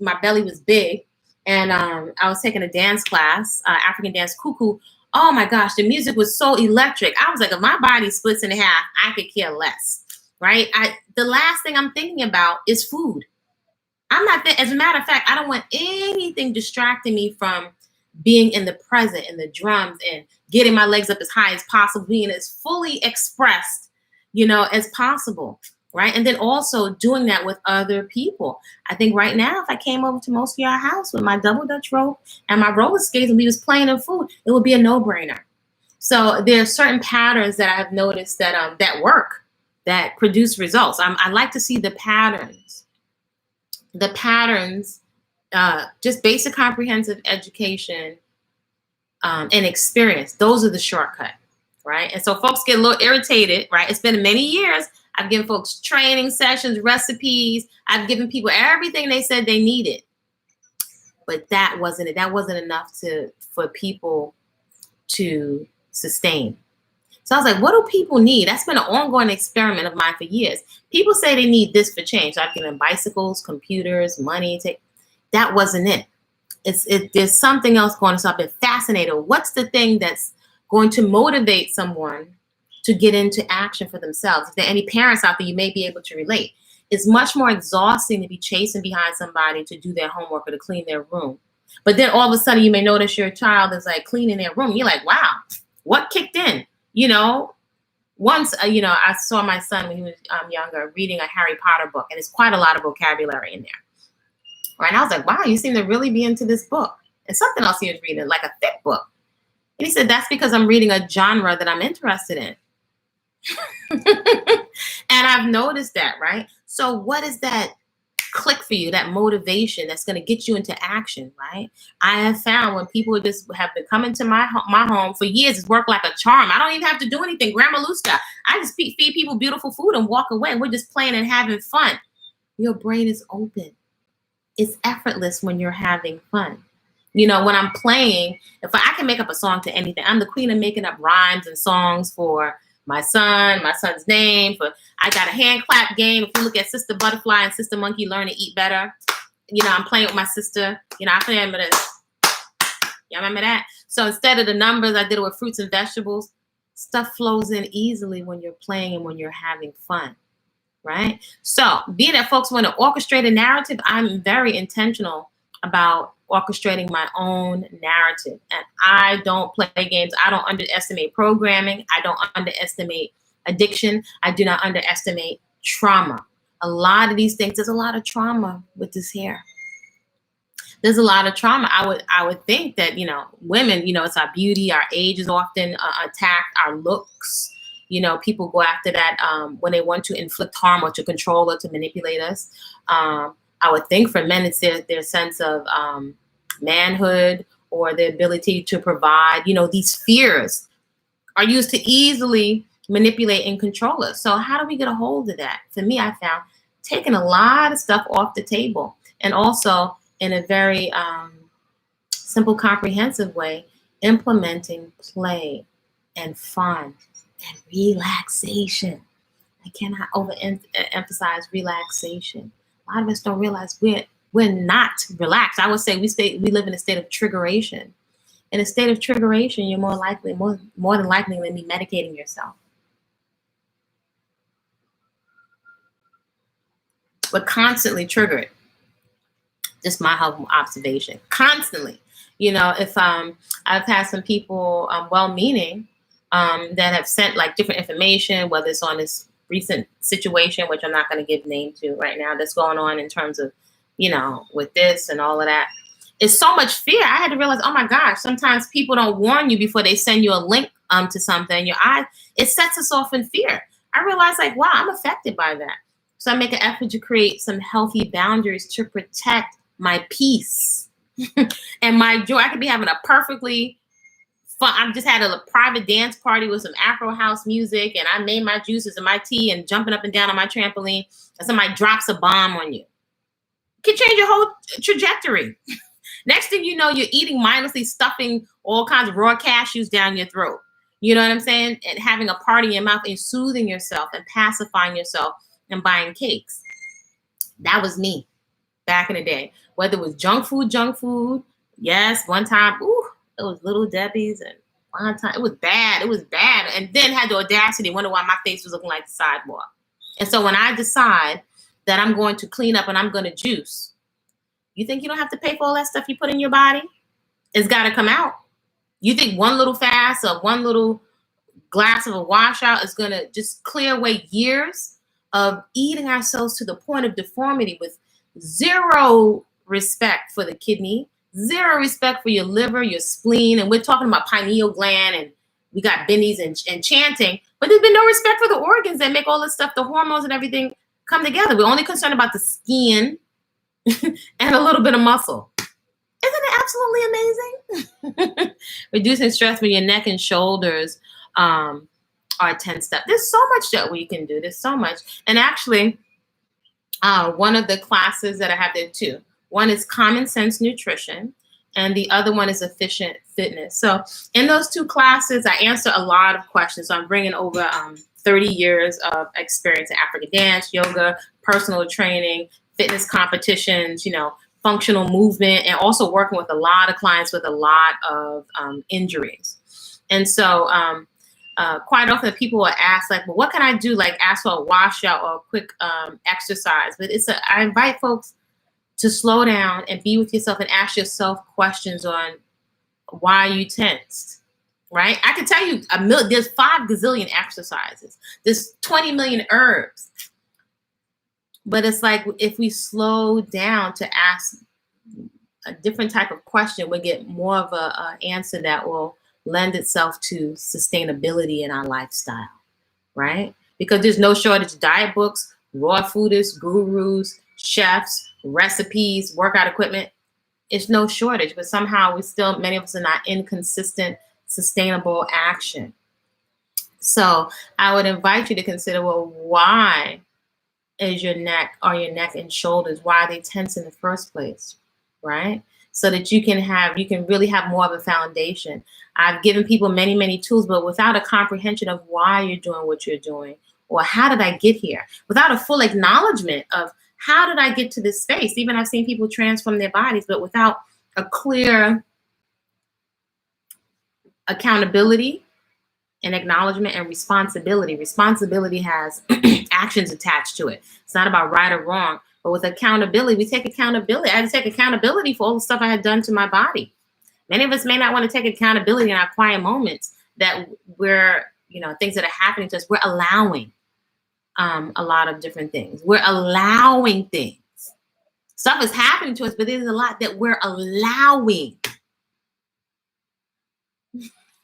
A: my belly was big, and I was taking a dance class, African dance cuckoo. Oh my gosh, the music was so electric. I was like, if my body splits in half, I could care less, right? The last thing I'm thinking about is food. As a matter of fact, I don't want anything distracting me from being in the present, in the drums, and getting my legs up as high as possible, being as fully expressed, as possible. Right. And then also doing that with other people. I think right now, if I came over to most of your house with my double Dutch rope and my roller skates and we was playing in food, it would be a no-brainer. So there are certain patterns that I've noticed that work, that produce results. I like to see the patterns. The patterns, just basic comprehensive education and experience. Those are the shortcut. Right. And so folks get a little irritated. Right. It's been many years. I've given folks training sessions, recipes. I've given people everything they said they needed. But that wasn't it. That wasn't enough for people to sustain. So I was like, what do people need? That's been an ongoing experiment of mine for years. People say they need this for change. So I've given bicycles, computers, money. That wasn't it. There's something else going on. So I've been fascinated. What's the thing that's going to motivate someone to get into action for themselves? If there are any parents out there, you may be able to relate. It's much more exhausting to be chasing behind somebody to do their homework or to clean their room. But then all of a sudden you may notice your child is like cleaning their room. You're like, wow, what kicked in? Once, I saw my son when he was younger reading a Harry Potter book, and it's quite a lot of vocabulary in there. Right? And I was like, wow, you seem to really be into this book. And something else he was reading, like a thick book. And he said, that's because I'm reading a genre that I'm interested in. And I've noticed that, right? So what is that click for you, that motivation that's going to get you into action, right? I have found when people just have been coming to my home for years, it's worked like a charm. I don't even have to do anything. Grandma Luska, I just feed people beautiful food and walk away. We're just playing and having fun. Your brain is open. It's effortless when you're having fun. When I'm playing, if I can make up a song to anything, I'm the queen of making up rhymes and songs for my son's name. I got a hand clap game. If you look at Sister Butterfly and Sister Monkey Learn to Eat Better, I'm playing with my sister. I play with this. Y'all remember that? So instead of the numbers, I did it with fruits and vegetables. Stuff flows in easily when you're playing and when you're having fun, right? So being that folks want to orchestrate a narrative, I'm very intentional about orchestrating my own narrative. And I don't play games. I don't underestimate programming. I don't underestimate addiction. I do not underestimate trauma. A lot of these things, there's a lot of trauma with this hair. there's a lot of trauma. I would think that, you know, women, you know, it's our beauty, our age is often attacked, our looks. You know, people go after that when they want to inflict harm or to control or to manipulate us. I would think for men, it's their sense of manhood or the ability to provide. You know, these fears are used to easily manipulate and control us. So how do we get a hold of that? For me, I found taking a lot of stuff off the table, and also in a very simple, comprehensive way, implementing play and fun and relaxation. I cannot overemphasize relaxation. A lot of us don't realize we're not relaxed. I would say we live in a state of triggeration. In a state of triggeration, you're more than likely to be medicating yourself. We're constantly triggered. Just my humble observation. Constantly. You know, if I've had some people, well-meaning, that have sent like different information, whether it's on this recent situation, which I'm not going to give name to right now, that's going on in terms of, you know, with this and all of that. It's so much fear. I had to realize, oh my gosh, sometimes people don't warn you before they send you a link to something. It sets us off in fear. I realized, like, wow, I'm affected by that. So I make an effort to create some healthy boundaries to protect my peace and my joy. I could be having a perfectly fun. I just had a private dance party with some Afro house music, and I made my juices and my tea and jumping up and down on my trampoline, and somebody drops a bomb on you. It can change your whole trajectory. Next thing you know, you're eating mindlessly, stuffing all kinds of raw cashews down your throat. You know what I'm saying? And having a party in your mouth and soothing yourself and pacifying yourself and buying cakes. That was me back in the day. Whether it was junk food. Yes, one time, it was Little Debbie's, and one time it was bad. And then had the audacity to wonder why my face was looking like the sidewalk. And so when I decide that I'm going to clean up and I'm going to juice, you think you don't have to pay for all that stuff you put in your body? It's got to come out. You think one little fast or one little glass of a washout is going to just clear away years of eating ourselves to the point of deformity with zero respect for the kidney, zero respect for your liver, your spleen, and we're talking about pineal gland, and we got bennies and chanting, but there's been no respect for the organs that make all this stuff, the hormones and everything come together. We're only concerned about the skin and a little bit of muscle. Isn't it absolutely amazing? Reducing stress with your neck and shoulders are 10 steps. There's so much that we can do. There's so much. And actually, one of the classes that I have there too, one is Common Sense Nutrition, and the other one is Efficient Fitness. So in those two classes, I answer a lot of questions. So I'm bringing over 30 years of experience in African dance, yoga, personal training, fitness competitions, you know, functional movement, and also working with a lot of clients with a lot of injuries. And so quite often people will ask, like, well, what can I do? Like ask for a washout or a quick exercise. But I invite folks to slow down and be with yourself and ask yourself questions on why you tensed, right? I can tell you there's 5 gazillion exercises. There's 20 million herbs. But it's like if we slow down to ask a different type of question, we'll get more of an answer that will lend itself to sustainability in our lifestyle, right? Because there's no shortage of diet books, raw foodists, gurus, chefs, recipes, workout equipment. It's no shortage, but somehow many of us are not in consistent, sustainable action. So I would invite you to consider, well, why is your neck and shoulders, why are they tense in the first place, right? So that you can really have more of a foundation. I've given people many, many tools, but without a comprehension of why you're doing what you're doing, or how did I get here, without a full acknowledgement of how did I get to this space? Even I've seen people transform their bodies, but without a clear accountability and acknowledgement and responsibility. Responsibility has actions attached to it. It's not about right or wrong, but with accountability, we take accountability. I had to take accountability for all the stuff I had done to my body. Many of us may not want to take accountability in our quiet moments that things that are happening to us. We're allowing a lot of different things. We're allowing things Stuff is happening to us, but there's a lot that we're allowing.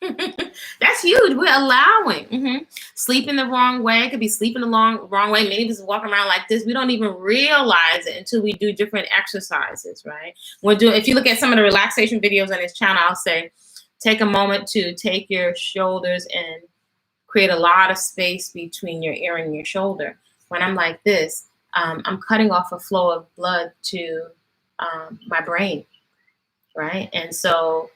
A: That's huge. We're allowing. Sleeping the wrong way. Could be sleeping the wrong way. Many of us walking around like this. We don't even realize it until we do different exercises, right? If you look at some of the relaxation videos on this channel, I'll say, take a moment to take your shoulders and create a lot of space between your ear and your shoulder. When I'm like this, I'm cutting off a flow of blood to my brain, right? And so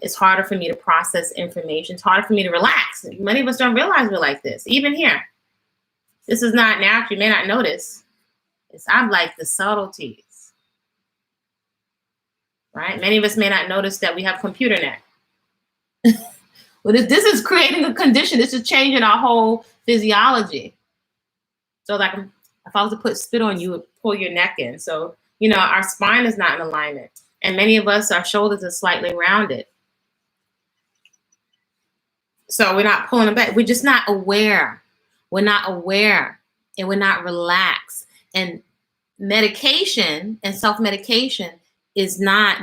A: it's harder for me to process information. It's harder for me to relax. Many of us don't realize we're like this. Even here, this is not natural. You may not notice. I'm like the subtleties, right? Many of us may not notice that we have computer neck. Well, this is creating a condition. This is changing our whole physiology. So like if I was to put spit on you, it would pull your neck in. So, our spine is not in alignment. And many of us, our shoulders are slightly rounded. So we're not pulling them back. We're just not aware. We're not aware and we're not relaxed. And medication and self-medication is not,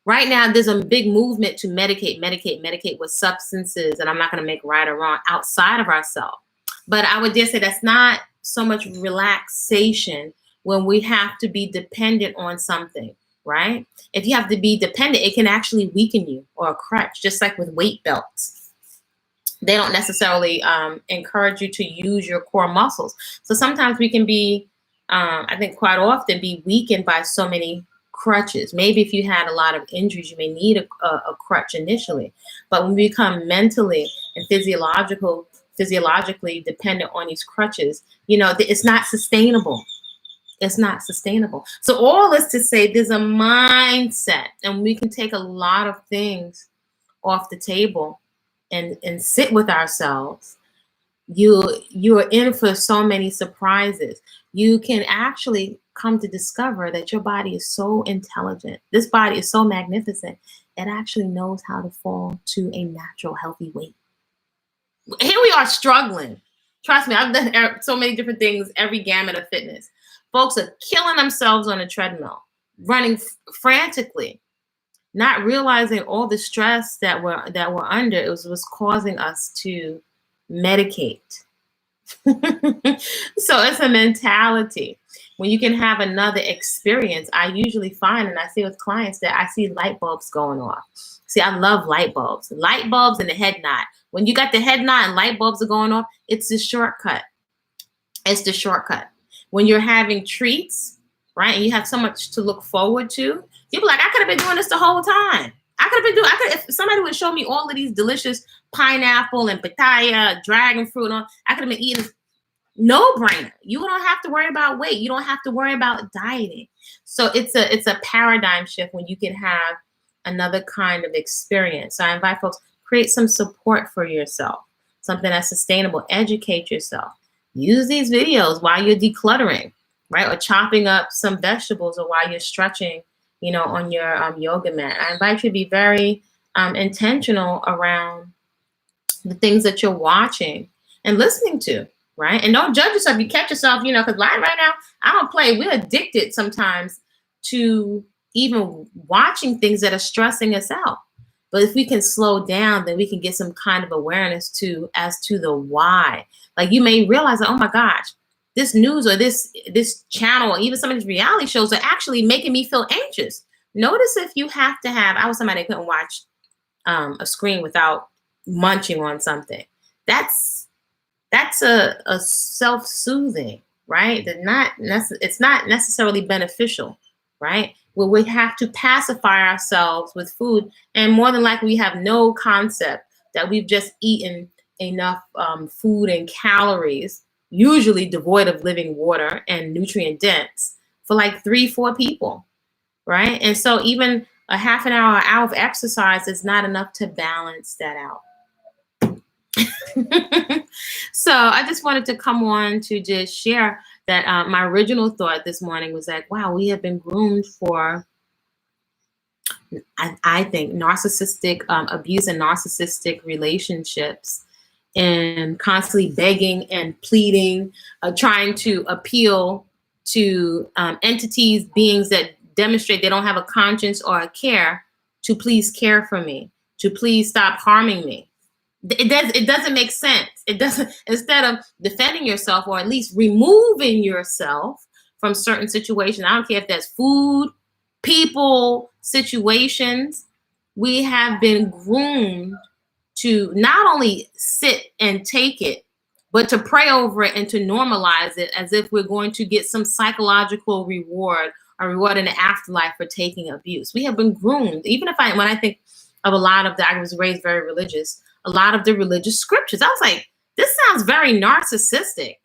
A: right now, there's a big movement to medicate with substances, and I'm not going to make right or wrong, outside of ourselves. But I would just say that's not so much relaxation when we have to be dependent on something, right? If you have to be dependent, it can actually weaken you, or a crutch, just like with weight belts. They don't necessarily encourage you to use your core muscles. So sometimes we can be, I think quite often, be weakened by so many crutches. Maybe if you had a lot of injuries, you may need a crutch initially. But when we become mentally and physiologically dependent on these crutches, it's not sustainable. It's not sustainable. So all is to say there's a mindset, and we can take a lot of things off the table and sit with ourselves. You're in for so many surprises. You can actually come to discover that your body is so intelligent. This body is so magnificent. It actually knows how to fall to a natural, healthy weight. Here we are struggling. Trust me, I've done so many different things, every gamut of fitness. Folks are killing themselves on a treadmill, running frantically, not realizing all the stress that we're under. It was causing us to medicate. So it's a mentality. When you can have another experience, I usually find, and I see with clients, that I see light bulbs going off. See, I love light bulbs. Light bulbs and the head nod. When you got the head nod and light bulbs are going off, it's the shortcut. It's the shortcut. When you're having treats, right, and you have so much to look forward to, you'll be like, I could have been doing this the whole time. If somebody would show me all of these delicious pineapple and pitaya, dragon fruit, and all, I could have been eating. No brainer. You don't have to worry about weight. You don't have to worry about dieting. So it's a paradigm shift when you can have another kind of experience. So I invite folks, create some support for yourself, something that's sustainable. Educate yourself. Use these videos while you're decluttering, right? Or chopping up some vegetables, or while you're stretching, on your yoga mat. I invite you to be very intentional around the things that you're watching and listening to, right? And don't judge yourself. You catch yourself, because right now, I don't play. We're addicted sometimes to even watching things that are stressing us out. But if we can slow down, then we can get some kind of awareness as to the why. Like, you may realize that, oh my gosh, this news or this channel, or even some of these reality shows, are actually making me feel anxious. Notice if you have to have, I was somebody that couldn't watch a screen without munching on something. That's a self-soothing, right? It's not necessarily beneficial, right? Where we have to pacify ourselves with food, and more than likely we have no concept that we've just eaten enough food and calories, usually devoid of living water and nutrient dense, for like 3-4 people, right? And so even a half an hour of exercise is not enough to balance that out. So I just wanted to come on to just share that my original thought this morning was like, wow, we have been groomed for, I think, narcissistic abuse and narcissistic relationships, and constantly begging and pleading, trying to appeal to entities, beings that demonstrate they don't have a conscience or a care, to please care for me, to please stop harming me. It doesn't make sense. It doesn't. Instead of defending yourself, or at least removing yourself from certain situations, I don't care if that's food, people, situations, we have been groomed to not only sit and take it, but to pray over it and to normalize it as if we're going to get some psychological reward, or reward in the afterlife for taking abuse. We have been groomed. Even when I think of a lot of I was raised very religious, a lot of the religious scriptures, I was like, this sounds very narcissistic.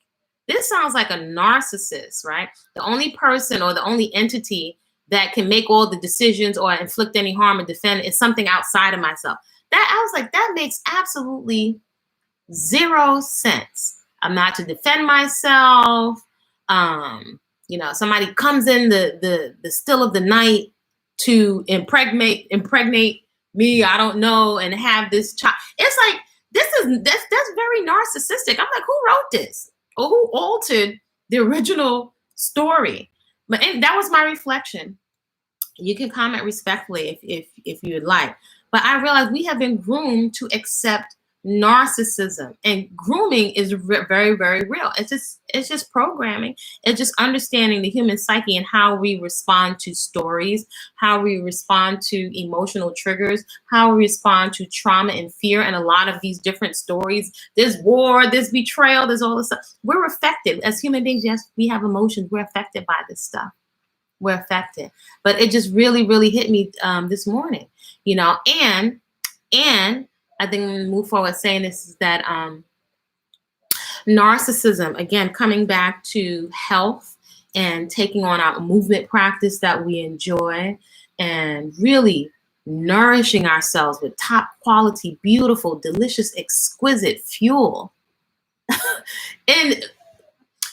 A: This sounds like a narcissist, right? The only person or the only entity that can make all the decisions or inflict any harm or defend is something outside of myself. That I was like, that makes absolutely zero sense. I'm not to defend myself. Somebody comes in the still of the night to impregnate me, I don't know, and have this child. It's like, that's very narcissistic. I'm like, who wrote this? Or who altered the original story? But that was my reflection. You can comment respectfully if you'd like. But I realized we have been groomed to accept narcissism, and grooming is very, very real. It's just programming. It's just understanding the human psyche and how we respond to stories, how we respond to emotional triggers, how we respond to trauma and fear. And a lot of these different stories, there's war, there's betrayal, there's all this stuff. We're affected as human beings. Yes, we have emotions. We're affected by this stuff. We're affected. But it just really, really hit me this morning, and I think when we move forward saying this is that narcissism, again, coming back to health and taking on our movement practice that we enjoy, and really nourishing ourselves with top quality, beautiful, delicious, exquisite fuel. And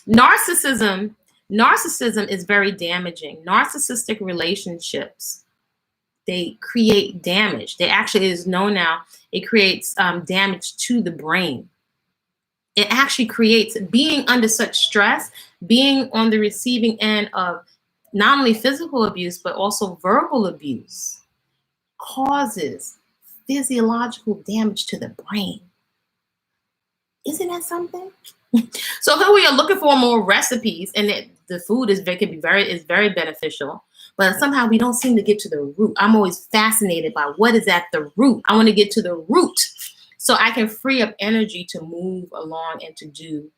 A: narcissism is very damaging. Narcissistic relationships, they create damage. They actually, it is known now, it creates damage to the brain. It actually creates, being under such stress, being on the receiving end of not only physical abuse, but also verbal abuse, causes physiological damage to the brain. Isn't that something? So here we are looking for more recipes, and the food is very beneficial, but somehow we don't seem to get to the root. I'm always fascinated by what is at the root. I want to get to the root so I can free up energy to move along and to do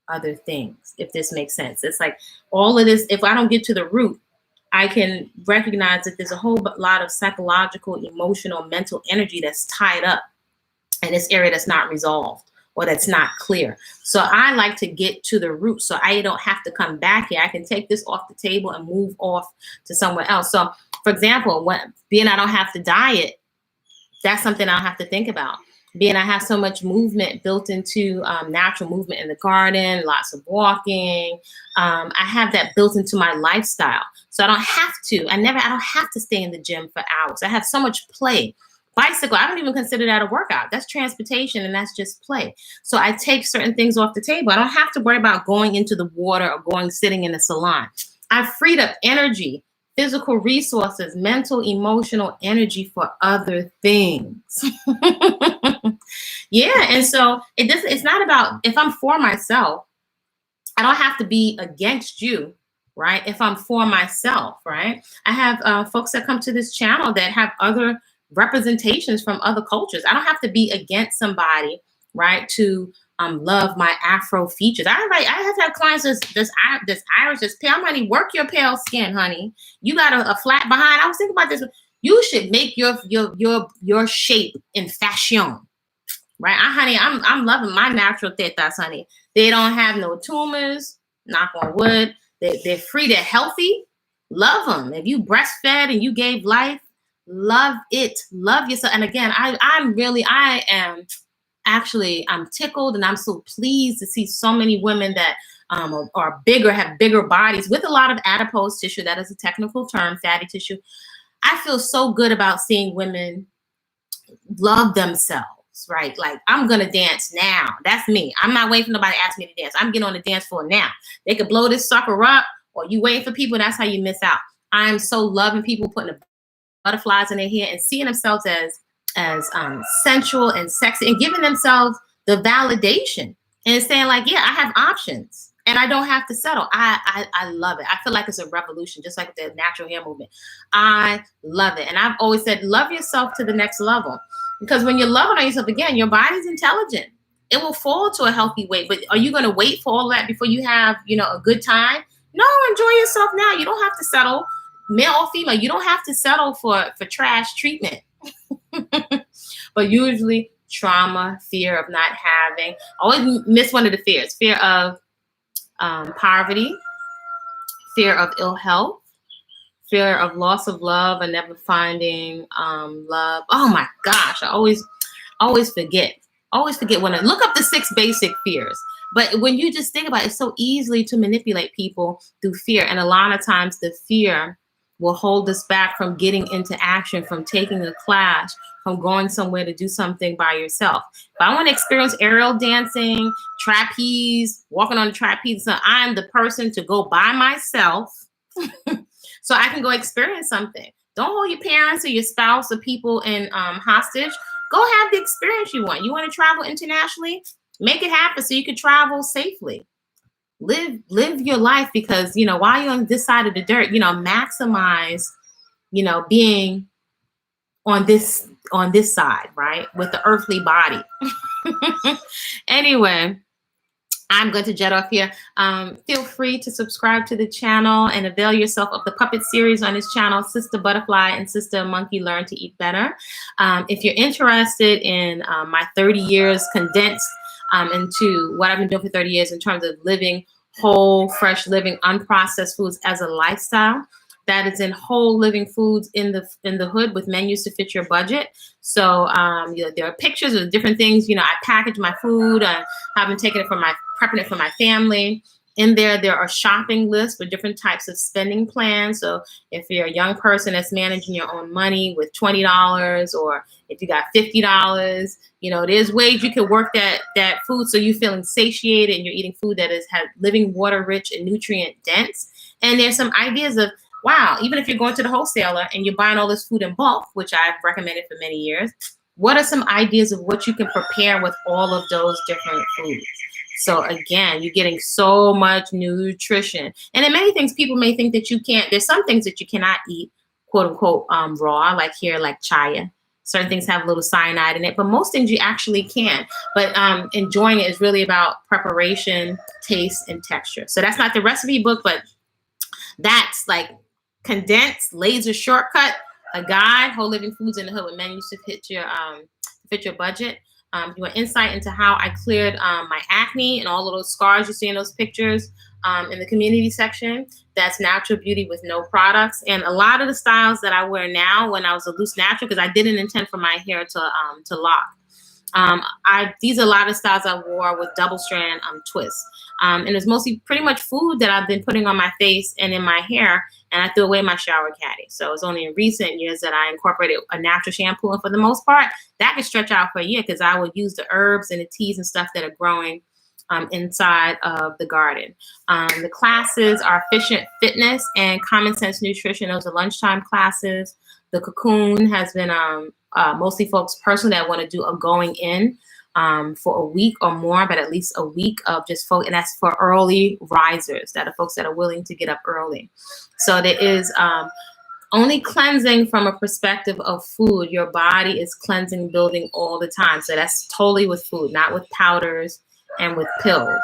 A: other things, if this makes sense. It's like all of this, if I don't get to the root, I can recognize that there's a whole lot of psychological, emotional, mental energy that's tied up in this area that's not resolved, or that's not clear. So I like to get to the root so I don't have to come back here. I can take this off the table and move off to somewhere else. So for example, being I don't have to diet, that's something I don't have to think about. Being I have so much movement built into natural movement in the garden, lots of walking. I have that built into my lifestyle. So I don't have to, I don't have to stay in the gym for hours. I have so much play. Bicycle, I don't even consider that a workout. That's transportation, and that's just play. So I take certain things off the table. I don't have to worry about going into the water or sitting in a salon. I've freed up energy, physical resources, mental, emotional energy for other things. Yeah, and so it's not about, if I'm for myself, I don't have to be against you, right? If I'm for myself, right? I have folks that come to this channel that have other representations from other cultures. I don't have to be against somebody, right, to love my Afro features. I have to have clients that's Irish, that's pale. I'm honey, work your pale skin, honey. You got a flat behind. I was thinking about this. You should make your shape in fashion, right? Honey, I'm loving my natural tetas, honey. They don't have no tumors. Knock on wood. They're free. They're healthy. Love them. If you breastfed and you gave life, love it. Love yourself. And again, I'm tickled, and I'm so pleased to see so many women that are bigger, have bigger bodies with a lot of adipose tissue. That is a technical term, fatty tissue. I feel so good about seeing women love themselves, right? Like, I'm going to dance now. That's me. I'm not waiting for nobody to ask me to dance. I'm getting on the dance floor now. They could blow this sucker up or you waiting for people, that's how you miss out. I'm so loving people putting the butterflies in their hair and seeing themselves as sensual and sexy and giving themselves the validation and saying like, yeah, I have options and I don't have to settle. I love it. I feel like it's a revolution, just like the natural hair movement. I love it. And I've always said, love yourself to the next level, because when you're loving on yourself, again, your body's intelligent. It will fall to a healthy weight. But are you going to wait for all that before you have, a good time? No, enjoy yourself now. You don't have to settle, male or female. You don't have to settle for trash treatment. But usually trauma, fear of not having, I always miss one of the fears, fear of poverty, fear of ill health, fear of loss of love and never finding love. Oh my gosh, I always forget. When I look up the 6 basic fears. But when you just think about it, it's so easily to manipulate people through fear. And a lot of times the fear will hold us back from getting into action, from taking a class, from going somewhere to do something by yourself. If I want to experience aerial dancing, trapeze, walking on the trapeze, so I'm the person to go by myself so I can go experience something. Don't hold your parents or your spouse or people in hostage. Go have the experience you want. You want to travel internationally? Make it happen so you can travel safely. Live your life, because, while you're on this side of the dirt, maximize, being on this side, right? With the earthly body. Anyway, I'm going to jet off here. Feel free to subscribe to the channel and avail yourself of the puppet series on this channel, Sister Butterfly and Sister Monkey Learn to Eat Better. If you're interested in my 30 years condensed into what I've been doing for 30 years in terms of living whole, fresh living, unprocessed foods as a lifestyle, that is in Whole Living Foods in the Hood with menus to fit your budget. So there are pictures of different things. I package my food. I have been prepping it for my family. In there are shopping lists for different types of spending plans. So if you're a young person that's managing your own money with $20, or if you got $50, there's ways you can work that food so you're feeling satiated and you're eating food that is living water rich and nutrient dense. And there's some ideas of, wow, even if you're going to the wholesaler and you're buying all this food in bulk, which I've recommended for many years, what are some ideas of what you can prepare with all of those different foods? So again, you're getting so much nutrition. And in many things, people may think that you can't. There's some things that you cannot eat, quote unquote, raw, like here, like chaya. Certain things have a little cyanide in it, but most things you actually can. But enjoying it is really about preparation, taste, and texture. So that's not the recipe book, but that's like condensed, laser shortcut, a guide, Whole Living Foods in the Hood with menus to fit your budget. If you want insight into how I cleared my acne and all of those scars you see in those pictures in the community section, that's Natural Beauty with No Products. And a lot of the styles that I wear now, when I was a loose natural, because I didn't intend for my hair to lock. These are a lot of styles I wore with double strand twists. And it's mostly pretty much food that I've been putting on my face and in my hair, and I threw away my shower caddy. So it's only in recent years that I incorporated a natural shampoo, and for the most part, that can stretch out for a year, because I would use the herbs and the teas and stuff that are growing inside of the garden. The classes are Efficient Fitness and Common Sense Nutrition. Those are lunchtime classes. The Cocoon has been mostly folks personally that want to do a going in for a week or more, but at least a week of just folk, and that's for early risers, that are folks that are willing to get up early. So there is only cleansing from a perspective of food. Your body is cleansing, building all the time. So that's totally with food, not with powders and with pills.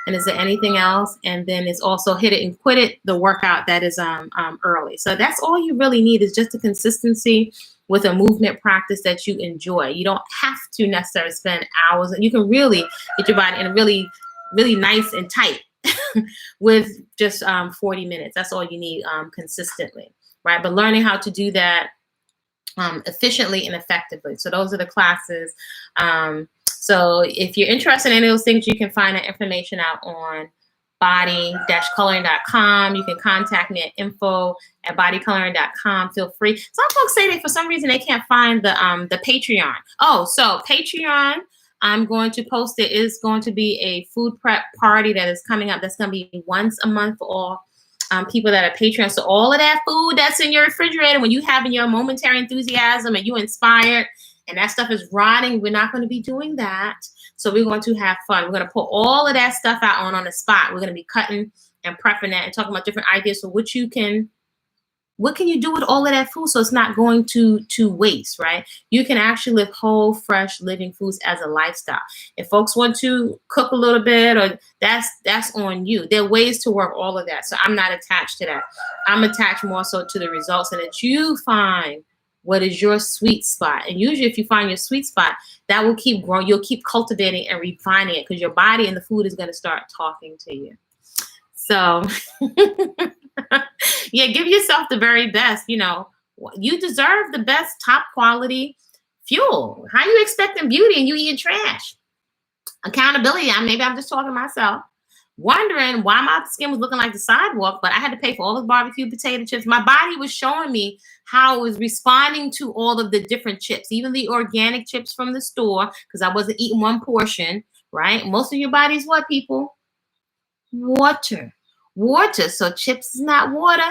A: And is there anything else? And then it's also Hit It and Quit It, the workout that is early. So that's all you really need, is just a consistency with a movement practice that you enjoy. You don't have to necessarily spend hours, and you can really get your body in a really, really nice and tight with just 40 minutes. That's all you need consistently, right? But learning how to do that efficiently and effectively. So those are the classes. So if you're interested in any of those things, you can find that information out on body-coloring.com. You can contact me at info@bodycoloring.com. Feel free. Some folks say that for some reason they can't find the Patreon. Oh, so Patreon, I'm going to post it. Is going to be a food prep party that is coming up. That's going to be once a month for all people that are Patreon. So all of that food that's in your refrigerator, when you having your momentary enthusiasm and you inspired and that stuff is rotting, we're not going to be doing that. So we're going to have fun. We're going to put all of that stuff out on the spot. We're going to be cutting and prepping that and talking about different ideas for what can you do with all of that food so it's not going to waste, right? You can actually live whole, fresh, living foods as a lifestyle. If folks want to cook a little bit, or that's on you. There are ways to work all of that. So I'm not attached to that. I'm attached more so to the results, and that you find what is your sweet spot. And usually if you find your sweet spot, that will keep growing. You'll keep cultivating and refining it because your body and the food is going to start talking to you. So yeah, give yourself the very best. You know, you deserve the best top quality fuel. How you expecting beauty and you eating trash? Accountability. Maybe I'm just talking to myself, wondering why my skin was looking like the sidewalk, but I had to pay for all those barbecue potato chips. My body was showing me how it was responding to all of the different chips, even the organic chips from the store, because I wasn't eating one portion, right? Most of your body's what, people? Water. Water. So chips is not water.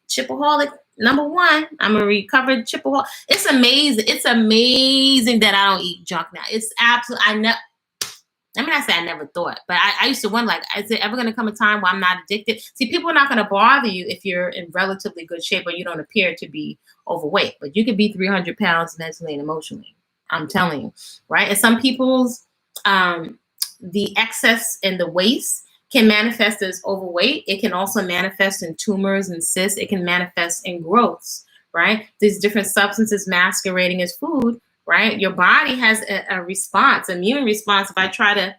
A: Chipaholic #1. I'm a recovered chipaholic. It's amazing. It's amazing that I don't eat junk now. It's absolutely, I say I never thought, but I used to wonder, like, is it ever going to come a time where I'm not addicted? See, people are not going to bother you if you're in relatively good shape or you don't appear to be overweight, but you could be 300 pounds mentally and emotionally. I'm telling you, right? And some people's, the excess and the waste can manifest as overweight. It can also manifest in tumors and cysts. It can manifest in growths, right? These different substances masquerading as food, right? Your body has a response, immune response. If I try to,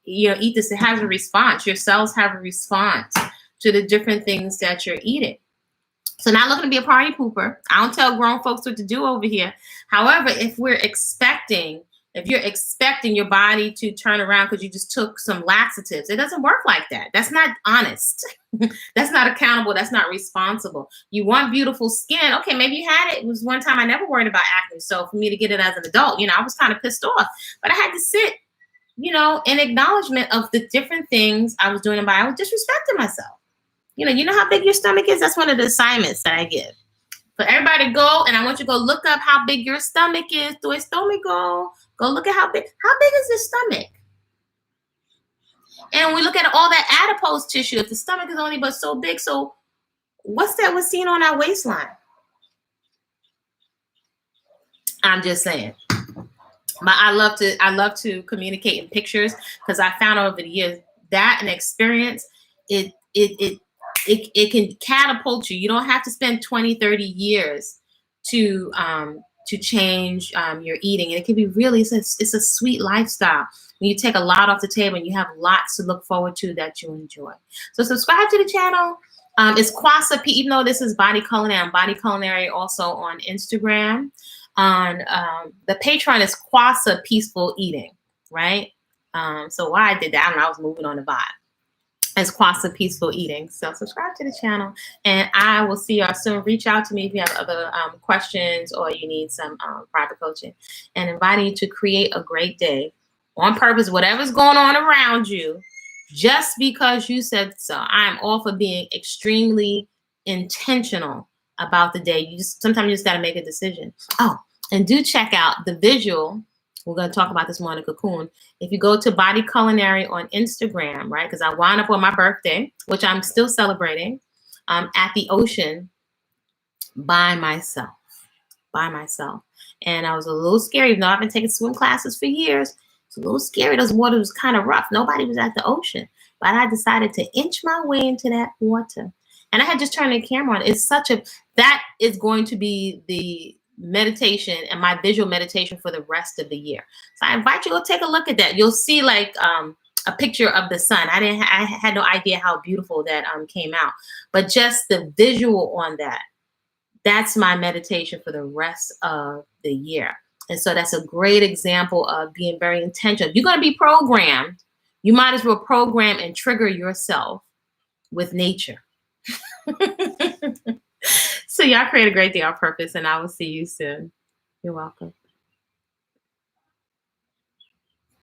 A: eat this, it has a response. Your cells have a response to the different things that you're eating. So not looking to be a party pooper. I don't tell grown folks what to do over here. However, if you're expecting your body to turn around because you just took some laxatives, it doesn't work like that. That's not honest. That's not accountable. That's not responsible. You want beautiful skin. Okay, maybe you had it. It was one time I never worried about acne. So for me to get it as an adult, I was kind of pissed off. But I had to sit, in acknowledgement of the different things I was doing, and I was disrespecting myself. You know how big your stomach is? That's one of the assignments that I give. For everybody to go, and I want you to go look up how big your stomach is. Tu estómago. Go look at how big is the stomach? And we look at all that adipose tissue. If the stomach is only but so big, so what's that we're seeing on our waistline? I'm just saying. But I love to communicate in pictures, because I found over the years that an experience, it can catapult you. You don't have to spend 20, 30 years to change your eating. And it can be really, it's a sweet lifestyle when you take a lot off the table and you have lots to look forward to that you enjoy. So subscribe to the channel. It's Kwasa P, even though this is Body-Culinary. I'm Body-Culinary also on Instagram. On the Patreon is Kwasa Peaceful Eating, right? So why I did that, I was moving on the vibe. It's Kwasa Peaceful Eating. So subscribe to the channel, and I will see y'all soon. Reach out to me if you have other questions or you need some private coaching, and inviting you to create a great day on purpose. Whatever's going on around you, just because you said so. I'm all for being extremely intentional about the day. Sometimes you just got to make a decision. Oh, and do check out the visual. We're going to talk about this more in a cocoon. If you go to Body-Culinary on Instagram, right? Because I wound up on my birthday, which I'm still celebrating, at the ocean by myself. And I was a little scared, even though I've been taking swim classes for years. It's a little scary. Those water was kind of rough. Nobody was at the ocean. But I decided to inch my way into that water. And I had just turned the camera on. That is going to be the meditation and my visual meditation for the rest of the year. So I invite you to go take a look at that. You'll see like a picture of the sun. I had no idea how beautiful that came out, but just the visual on that's my meditation for the rest of the year. And so that's a great example of being very intentional. If you're going to be programmed, you might as well program and trigger yourself with nature. So y'all create a great day on purpose, and I will see you soon. You're welcome.